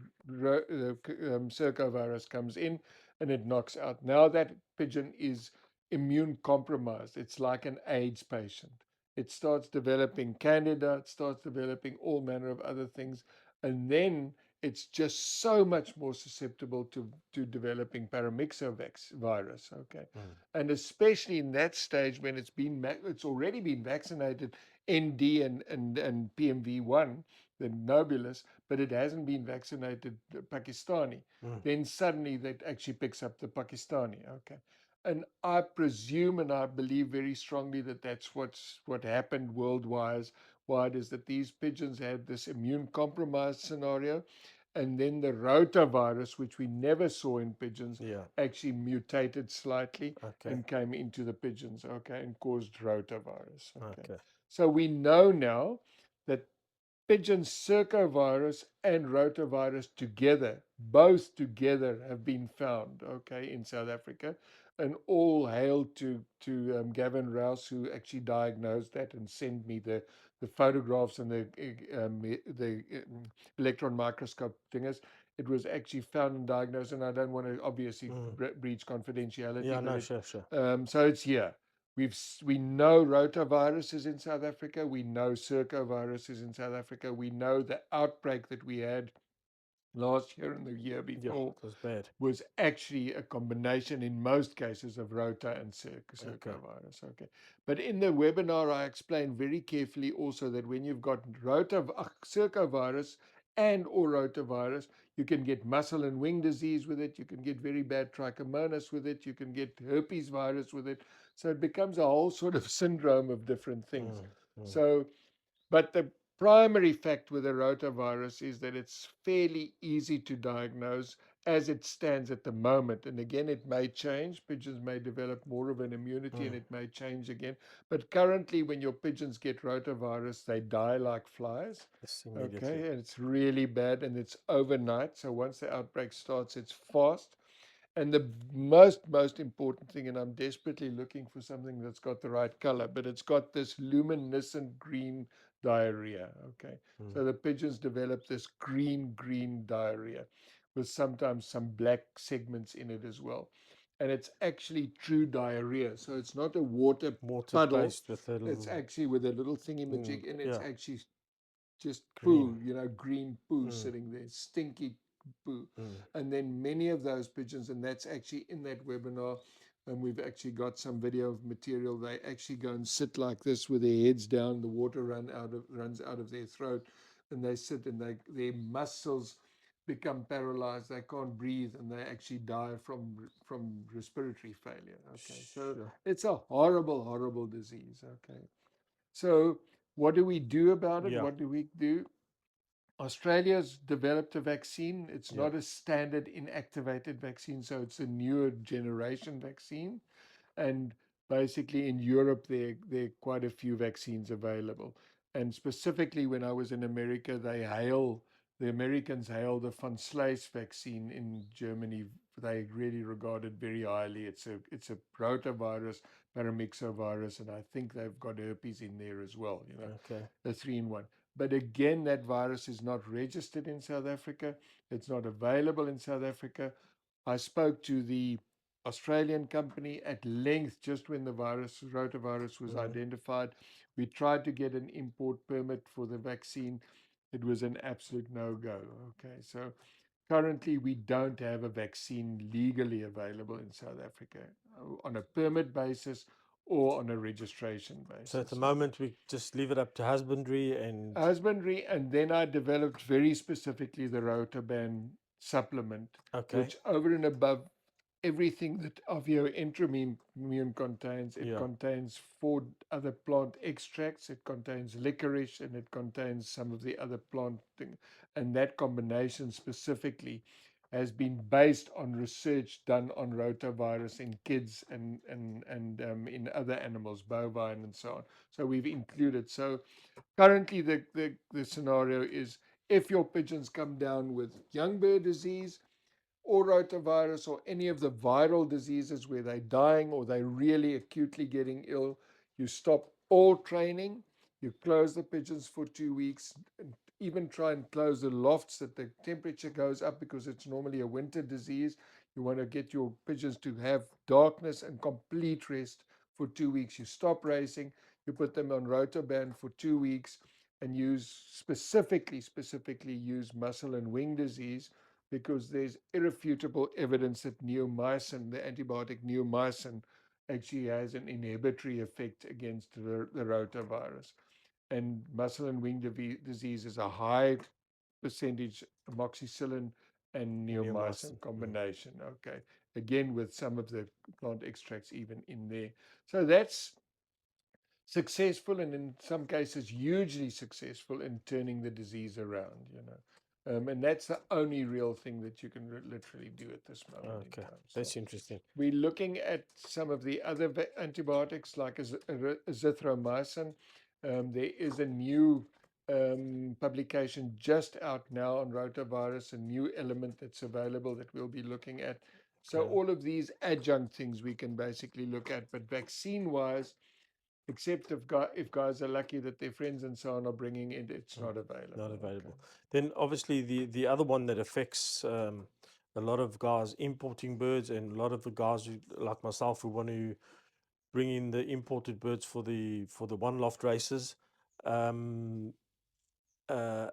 B: circovirus comes in and it knocks out. Now that pigeon is immune compromised. It's like an AIDS patient. It starts developing candida, it starts developing all manner of other things, and then it's just so much more susceptible to developing virus. Okay.
A: Mm.
B: And especially in that stage when it's already been vaccinated ND and PMV1, the Nobulus, but it hasn't been vaccinated Pakistani.
A: Mm.
B: Then suddenly that actually picks up the Pakistani. Okay. And I presume and I believe very strongly that that's what happened worldwide. Wide is that these pigeons had this immune compromised scenario, and then the rotavirus, which we never saw in pigeons,
A: Yeah.
B: actually mutated slightly
A: Okay.
B: and came into the pigeons, okay, and caused rotavirus. Okay.
A: Okay.
B: So we know now that pigeon circovirus and rotavirus together, both together, have been found, okay, in South Africa. And all hail to Gavin Rouse, who actually diagnosed that and sent me the photographs and the electron microscope thingers. It was actually found and diagnosed, and I don't want to obviously
A: Mm.
B: breach confidentiality,
A: Yeah,
B: but
A: no, sure, sure.
B: so it's here. We know rotavirus is in South Africa. We know circovirus is in South Africa. We know the outbreak that we had last year and the year
A: Yeah,
B: before
A: it was bad.
B: was actually a combination in most cases of rota and
A: Okay.
B: circovirus. Okay. But in the webinar, I explained very carefully also that when you've got circovirus and or rotavirus, you can get muscle and wing disease with it. You can get very bad trichomonas with it. You can get herpes virus with it. So it becomes a whole sort of syndrome of different things.
A: Mm. Mm.
B: So but the primary fact with the rotavirus is that it's fairly easy to diagnose as it stands at the moment. And again, it may change. Pigeons may develop more of an immunity and
A: Mm.
B: it may change again. But currently, when your pigeons get rotavirus, they die like flies.
A: Yes, immediately.
B: Okay, and it's really bad and it's overnight. So once the outbreak starts, it's fast. And the most important thing, and I'm desperately looking for something that's got the right color, but it's got this luminescent green diarrhea. Okay.
A: Mm.
B: So the pigeons develop this green diarrhea with sometimes some black segments in it as well. And it's actually true diarrhea. So it's not a water
A: Water
B: puddle.
A: based with a
B: It's
A: little
B: actually with a little
A: thing.
B: thingy and it's
A: Yeah,
B: actually just
A: green.
B: poo, green poo
A: Mm.
B: sitting there, stinky poo.
A: Mm.
B: And then many of those pigeons, and that's actually in that webinar, and we've actually got some video of material. They actually go and sit like this with their heads down. The water runs out of their throat, and they sit and their muscles become paralyzed. They can't breathe, and they actually die from respiratory failure. Okay, so
A: Sure.
B: it's a horrible disease. Okay, so what do we do about it?
A: Yeah.
B: What do we do? Australia's developed a vaccine. It's
A: Yeah.
B: not a standard inactivated vaccine, so it's a newer generation vaccine. And basically, in Europe, there are quite a few vaccines available. And specifically, when I was in America, the Americans hail the von Sleis vaccine in Germany. They really regard it very highly. It's a rotavirus, paramyxovirus, and I think they've got herpes in there as well.
A: Okay.
B: A 3-in-1. But again, that virus is not registered in South Africa. It's not available in South Africa. I spoke to the Australian company at length just when the rotavirus was
A: Mm.
B: identified. We tried to get an import permit for the vaccine. It was an absolute no go. Okay, so currently we don't have a vaccine legally available in South Africa on a permit basis or on a registration
A: So at the
B: basis.
A: moment, we just leave it up to husbandry and
B: Husbandry, and then I developed very specifically the Rotoban supplement,
A: okay,
B: which over and above everything that Avio Intramume contains, it
A: yeah,
B: contains 4 other plant extracts, it contains licorice, and it contains some of the other plant thing. And that combination specifically has been based on research done on rotavirus in kids and in other animals, bovine and so on. So we've included. So currently, the scenario is if your pigeons come down with young bird disease or rotavirus or any of the viral diseases where they're dying or they're really acutely getting ill, you stop all training, you close the pigeons for 2 weeks, and even try and close the lofts that the temperature goes up because it's normally a winter disease. You want to get your pigeons to have darkness and complete rest for 2 weeks. You stop racing, you put them on Rotoban for 2 weeks and use specifically use muscle and wing disease because there's irrefutable evidence that neomycin, the antibiotic neomycin, actually has an inhibitory effect against the rotavirus. And muscle and wing disease is a high percentage amoxicillin and
A: neomycin.
B: neomycin combination. Okay, again with some of the plant extracts even in there. So that's successful and in some cases hugely successful in turning the disease around, and that's the only real thing that you can literally do at this moment in
A: Okay,
B: time. So
A: that's interesting.
B: we're looking at some of the other antibiotics like azithromycin. There is a new publication just out now on rotavirus, a new element that's available that we'll be looking at. So
A: Okay,
B: all of these adjunct things we can basically look at, but vaccine wise, except if guys are lucky that their friends and so on are bringing it, it's
A: mm,
B: not available.
A: not
B: Okay.
A: available. Then obviously the other one that affects a lot of guys importing birds and a lot of the guys who, like myself, who want to bring in the imported birds for the one loft races. Um, uh,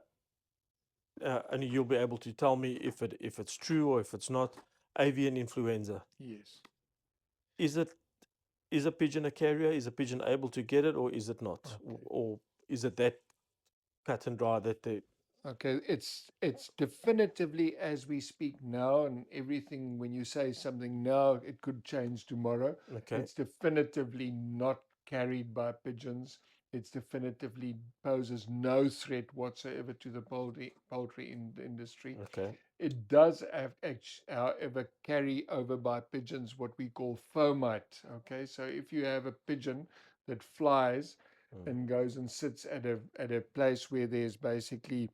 A: and you'll be able to tell me if it's true or if it's not. Avian influenza.
B: Yes.
A: Is it is a pigeon a carrier? Is a pigeon able to get it, or is it not?
B: Okay.
A: Or is it that cut and dry that they?
B: Okay. It's definitively as we speak now, and everything when you say something now, it could change tomorrow.
A: Okay,
B: It's definitively not carried by pigeons. It's definitively poses no threat whatsoever to the poultry industry.
A: okay,
B: It does however, carry over by pigeons what we call fomite. Okay, so if you have a pigeon that flies
A: mm,
B: and goes and sits at a place where there's basically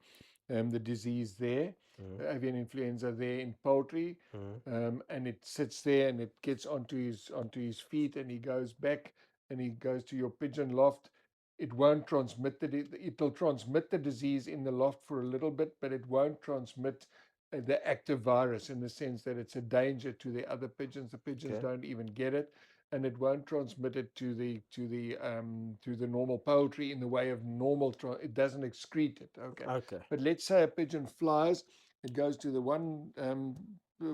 B: the disease there,
A: mm,
B: avian influenza there in poultry,
A: mm,
B: and it sits there and it gets onto his feet and he goes back and he goes to your pigeon loft. It won't transmit it'll transmit the disease in the loft for a little bit, but it won't transmit the active virus in the sense that it's a danger to the other pigeons. The pigeons
A: okay,
B: don't even get it, and it won't transmit it to the normal poultry in the way of normal. It doesn't excrete it. Okay,
A: okay,
B: but let's say a pigeon flies, it goes to the one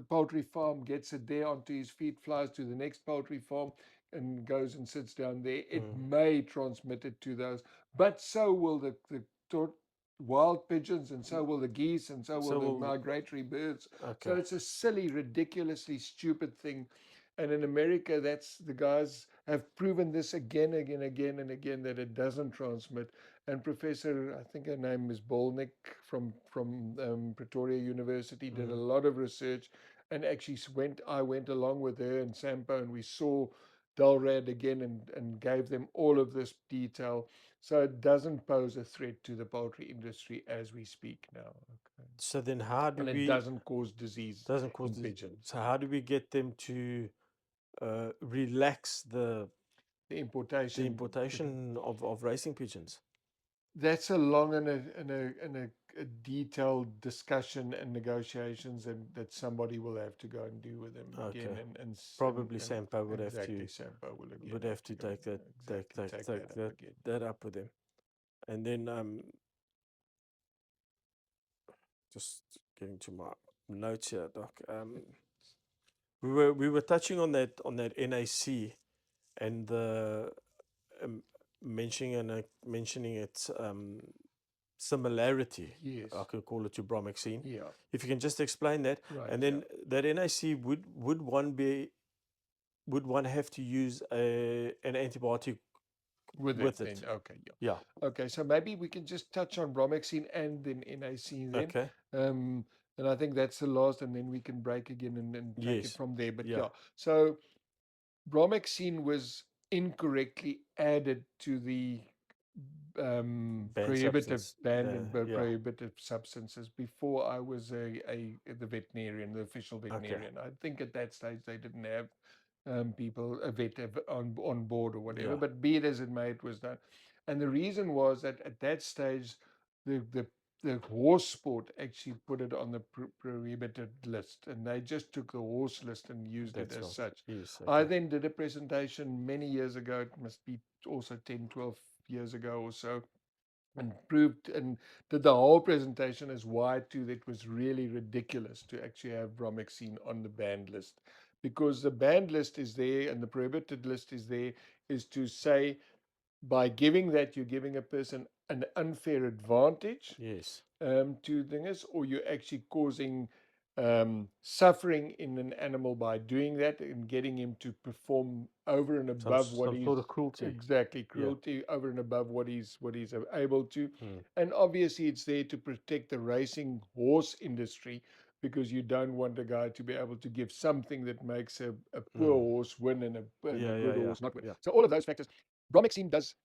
B: poultry farm, gets it there onto his feet, flies to the next poultry farm, and goes and sits down there. It
A: mm.
B: may transmit it to those, but so will the wild pigeons, and so will the geese, and so will
A: So
B: the
A: we'll
B: migratory birds. So
A: okay,
B: it's a silly, ridiculously stupid thing. And in America, that's the guys have proven this again, again, again, and again that it doesn't transmit. And Professor, I think her name is Bolnick from Pretoria University, did a
A: mm.
B: lot of research, and actually I went along with her and Sampo, and we saw Dalrad again and gave them all of this detail. So it doesn't pose a threat to the poultry industry as we speak now. Okay.
A: So then how do
B: And it
A: we
B: doesn't cause disease
A: doesn't cause
B: in
A: this?
B: pigeons.
A: So how do we get them to relax
B: The
A: the
B: importation,
A: importation of racing pigeons?
B: that's a long and a detailed discussion and negotiations and that somebody will have to go and do with them again
A: Okay,
B: and
A: probably Sampo would have
B: exactly
A: to
B: Sampo will again
A: would have to
B: go
A: take that
B: exactly take that up again.
A: that up with them, and then just getting to my notes here, Doc. We were touching on that NAC. and the um, mentioning its similarity, I
B: Yes.
A: could call it, to bromexine.
B: Yeah.
A: If you can just explain that,
B: Right.
A: and
B: Yeah.
A: then that NAC, would one have to use an antibiotic
B: With it
A: with
B: then.
A: it?
B: Okay. Yeah.
A: Yeah.
B: Okay. So maybe we can just touch on bromexine and then NAC then.
A: Okay.
B: Um, and I think that's the last, and then we can break again and take it
A: Yes.
B: from there. But
A: Yeah.
B: yeah. So bromexine was incorrectly added to the
A: Banned
B: prohibitive
A: substance.
B: banned and
A: Yeah.
B: prohibitive substances before I was a the veterinarian, the official
A: Okay.
B: veterinarian. I think at that stage they didn't have people a vet on board or whatever.
A: Yeah.
B: But be it as it may, it was done, and the reason was that at that stage the the horse sport actually put it on the prohibited list, and they just took the horse list and used it
A: That's
B: as
A: right.
B: such.
A: Yes.
B: I
A: Okay.
B: then did a presentation many years ago, it must be also 10, 12 years ago or so, and proved and did the whole presentation as why too that was really ridiculous to actually have bromexine on the banned list, because the banned list is there and the prohibited list is there, is to say by giving that you're giving a person an unfair advantage
A: Yes.
B: to things, or you're actually causing suffering in an animal by doing that and getting him to perform over and above what
A: Some
B: he's
A: sort of cruelty.
B: exactly
A: Yeah.
B: cruelty over and above what he's able to.
A: Mm.
B: And obviously it's there to protect the racing horse industry, because you don't want a guy to be able to give something that makes a poor
A: Mm.
B: horse win and a
A: Yeah.
B: good
A: Yeah. Yeah.
B: horse not win.
A: Yeah.
B: So all of those factors, bromexine does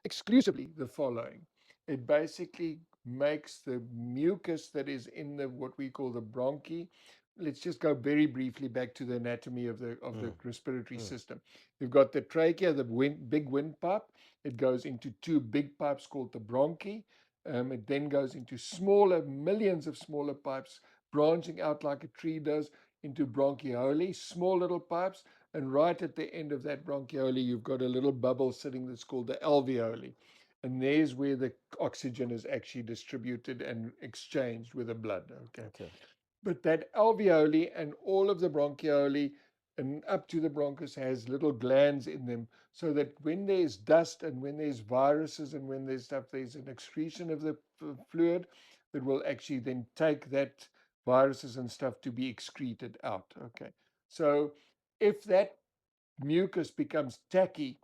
B: exclusively the following. It basically makes the mucus that is in the what we call the bronchi. Let's just go very briefly back to the anatomy of the
A: Mm.
B: respiratory
A: Mm.
B: system. You've got the trachea, the big windpipe. It goes into two big pipes called the bronchi. It then goes into smaller, millions of smaller pipes branching out like a tree does into bronchioli, small little pipes. And right at the end of that bronchioli, you've got a little bubble sitting that's called the alveoli. And there's where the oxygen is actually distributed and exchanged with the blood. Okay.
A: Okay.
B: But that alveoli and all of the bronchioli and up to the bronchus has little glands in them, so that when there's dust and when there's viruses and when there's stuff, there's an excretion of the fluid that will actually then take that viruses and stuff to be excreted out. Okay. So if that mucus becomes tacky,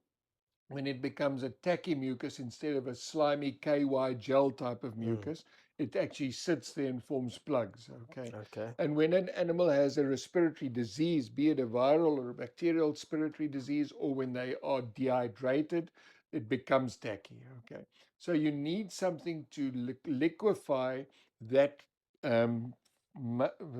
B: when it becomes a tacky mucus instead of a slimy KY gel type of
A: Mm.
B: mucus, it actually sits there and forms plugs. Okay.
A: Okay.
B: And when an animal has a respiratory disease, be it a viral or a bacterial respiratory disease, or when they are dehydrated, it becomes tacky. Okay. So you need something to liquefy that um,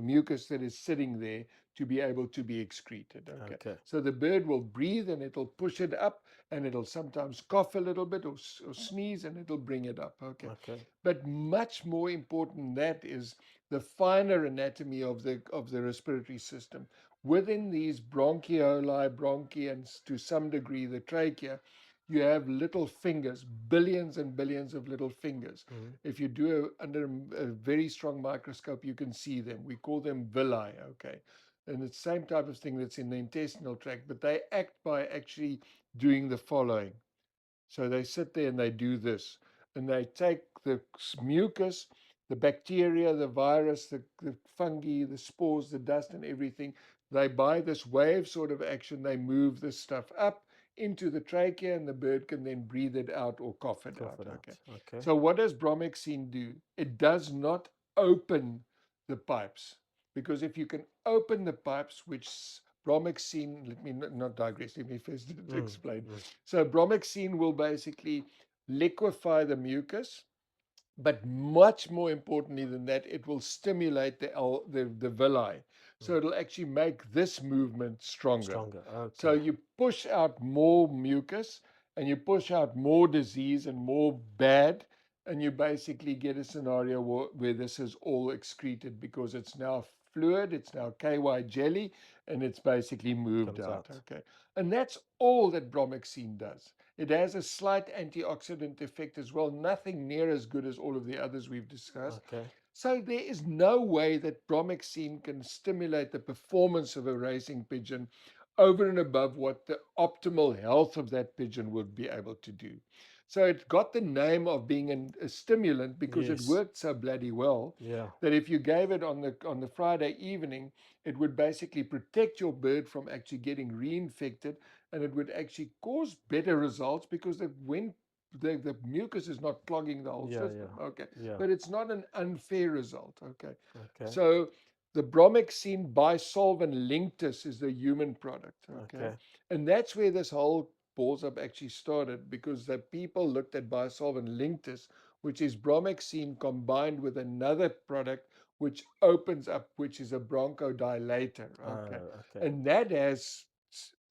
B: mucus that is sitting there to be able to be excreted. Okay.
A: Okay.
B: So the bird will breathe and it'll push it up, and it'll sometimes cough a little bit or sneeze, and it'll bring it up. Okay.
A: Okay.
B: But much more important than that is the finer anatomy of the respiratory system. Within these bronchioli, bronchi, and to some degree the trachea, you have little fingers, billions and billions of little fingers.
A: Mm.
B: If you do under a very strong microscope, you can see them. We call them villi. Okay. And it's the same type of thing that's in the intestinal tract, but they act by actually doing the following. So they sit there and they do this, and they take the mucus, the bacteria, the virus, the fungi, the spores, the dust, and everything. They, by this wave sort of action, they move this stuff up into the trachea, and the bird can then breathe it out or cough it
A: Cough
B: out.
A: it
B: Okay.
A: out. Okay.
B: So what does bromexine do? It does not open the pipes, because if you can open the pipes, which bromexine, let me not digress, let me first
A: Mm.
B: explain.
A: Mm.
B: So bromexine will basically liquefy the mucus, but much more importantly than that, it will stimulate the villi.
A: Mm.
B: So it'll actually make this movement stronger.
A: Stronger.
B: So
A: Okay.
B: you push out more mucus and you push out more disease and more bad, and you basically get a scenario where this is all excreted because it's now fluid, it's now KY jelly, and it's basically moved
A: Comes
B: out.
A: out.
B: Okay. And that's all that bromexine does. It has a slight antioxidant effect as well, nothing near as good as all of the others we've discussed.
A: Okay.
B: So there is no way that bromexine can stimulate the performance of a racing pigeon over and above what the optimal health of that pigeon would be able to do. So it got the name of being a stimulant because it
A: Yes.
B: worked so bloody well
A: Yeah.
B: that if you gave it on the Friday evening, it would basically protect your bird from actually getting reinfected, and it would actually cause better results because the mucus is not clogging the whole
A: Yeah.
B: system.
A: Yeah.
B: Okay,
A: Yeah.
B: but it's not an unfair result. Okay,
A: Okay.
B: so the bromexine bisolven linctus is the human product. Okay,
A: Okay.
B: and that's where this whole balls up actually started because the people looked at bisolven linctus, which is bromexine combined with another product which opens up, which is a bronchodilator. Okay,
A: Okay.
B: and that has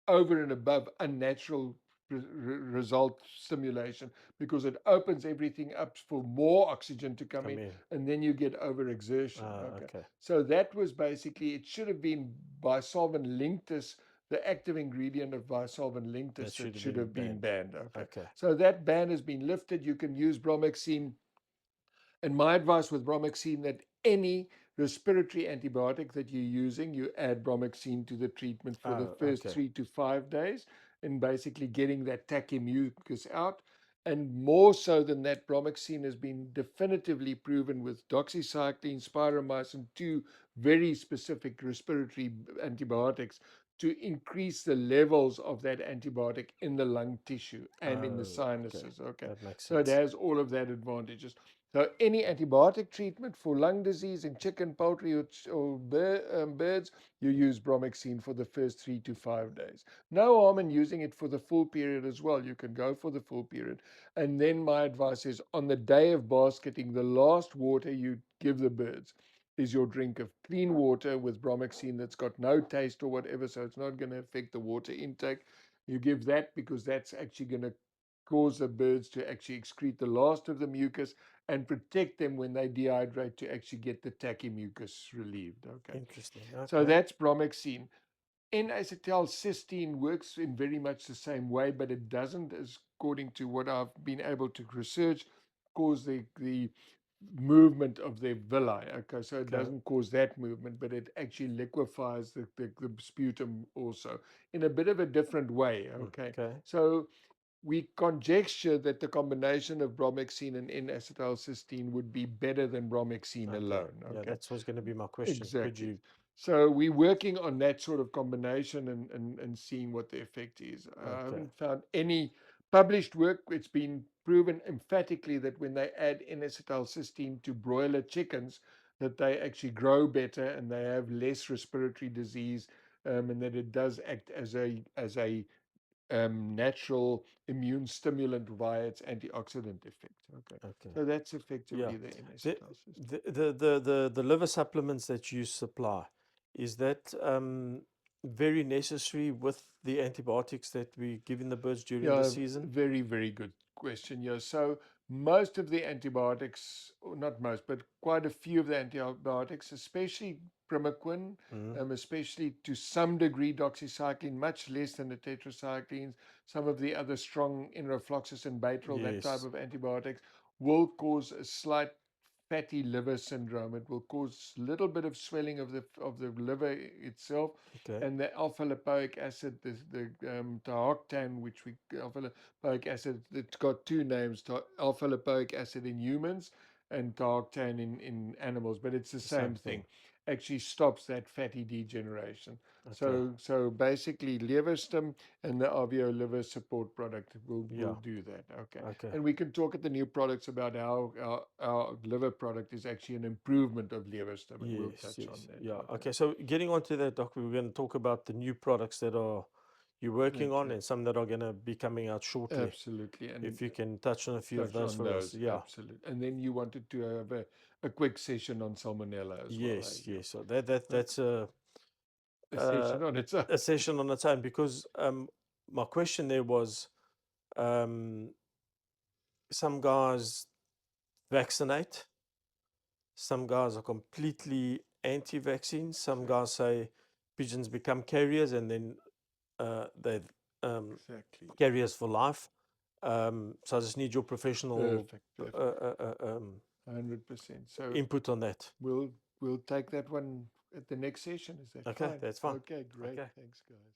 B: over and above unnatural result stimulation because it opens everything up for more oxygen to come
A: Come
B: in,
A: in.
B: and then you get overexertion. Okay,
A: Okay.
B: so that was basically, it should have been bisolven linctus, the active ingredient of bisolven
A: That
B: linctus,
A: should
B: that
A: have
B: should
A: been
B: have been
A: banned.
B: banned. Okay,
A: Okay.
B: so that ban has been lifted. You can use bromexine, and my advice with bromexine, that any respiratory antibiotic that you're using, you add bromexine to the treatment for the
A: Oh,
B: first
A: okay.
B: 3 to 5 days, and basically getting that tachymucus out. And more so than that, bromexine has been definitively proven with doxycycline, spiromycin, two very specific respiratory antibiotics, to increase the levels of that antibiotic in the lung tissue and in the
A: Oh, okay.
B: sinuses. Okay,
A: That makes
B: so it
A: sense.
B: has all of that advantages. So any antibiotic treatment for lung disease in chicken, poultry, or birds, you use bromexine for the first 3 to 5 days. No harm in using it for the full period as well. You can go for the full period. And then my advice is, on the day of basketing, the last water you give the birds is your drink of clean water with bromexine that's got no taste or whatever, so it's not going to affect the water intake. You give that because that's actually going to cause the birds to actually excrete the last of the mucus and protect them when they dehydrate to actually get the tachymucus relieved. Okay,
A: Interesting.
B: so
A: Okay.
B: that's bromexine. N-acetylcysteine works in very much the same way, but it doesn't, as according to what I've been able to research, cause the movement of their villi. Okay, so it
A: Okay.
B: doesn't cause that movement, but it actually liquefies the sputum also in a bit of a different way. Okay,
A: Okay.
B: so we conjecture that the combination of bromexine and N-acetylcysteine would be better than bromexine
A: Okay.
B: alone.
A: Yeah,
B: Okay,
A: that's what's going to be my question. Could
B: exactly.
A: you?
B: So we're working on that sort of combination, and seeing what the effect is. I
A: Okay.
B: haven't found any published work. It's been proven emphatically that when they add N-acetylcysteine to broiler chickens, that they actually grow better and they have less respiratory disease, and that it does act as a natural immune stimulant via its antioxidant effect. Okay,
A: Okay.
B: so that's
A: Yeah.
B: effectively the
A: The
B: N-acetylcysteine.
A: the liver supplements that you supply, is that very necessary with the antibiotics that we give in the birds during the
B: Yeah,
A: season?
B: very, very good question. Yeah, so most of the antibiotics, or not most, but quite a few of the antibiotics, especially primaquine,
A: Mm.
B: especially to some degree doxycycline, much less than the tetracyclines, some of the other strong enrofloxacin, Baytril, that type
A: Yes.
B: of antibiotics, will cause a slight fatty liver syndrome. It will cause a little bit of swelling of the liver itself,
A: Okay.
B: and the alpha lipoic acid, the tiohoctan, which we alpha lipoic acid, it's got two names: alpha lipoic acid in humans and tiohoctan in animals, but it's the
A: The same
B: same
A: thing.
B: thing. Actually, stops that fatty degeneration.
A: Okay.
B: So basically, Leverstim and the Avio liver support product will
A: Yeah.
B: do that. Okay,
A: Okay.
B: and we can talk at the new products about how our liver product is actually an improvement of Leverstim, and we'll
A: Yes.
B: touch on
A: Yes.
B: that.
A: Yeah.
B: Okay.
A: Okay. So getting onto that, Doc, we're going to talk about the new products that are you're working on,
B: Okay,
A: and some that are going to be coming out shortly.
B: absolutely. And
A: If you can touch on a few of
B: touch
A: those
B: on
A: for us.
B: those,
A: Yeah.
B: absolutely. And then you wanted to have a quick session on salmonella as well, eh?
A: Yes.
B: Yeah.
A: Yes. So that
B: Okay.
A: that's
B: A session on its own.
A: a session on its own, because my question there was, um, some guys vaccinate, some guys are completely anti-vaccine, some
B: Exactly.
A: guys say pigeons become carriers and then they're um,
B: Exactly.
A: carriers for life. So I just need your professional
B: Perfect. Perfect.
A: uh, uh, uh, um,
B: 100%. So
A: input on that.
B: we'll take that one at the next session. Is that
A: Okay,
B: fine?
A: that's fine.
B: Okay, great.
A: Okay.
B: Thanks, guys.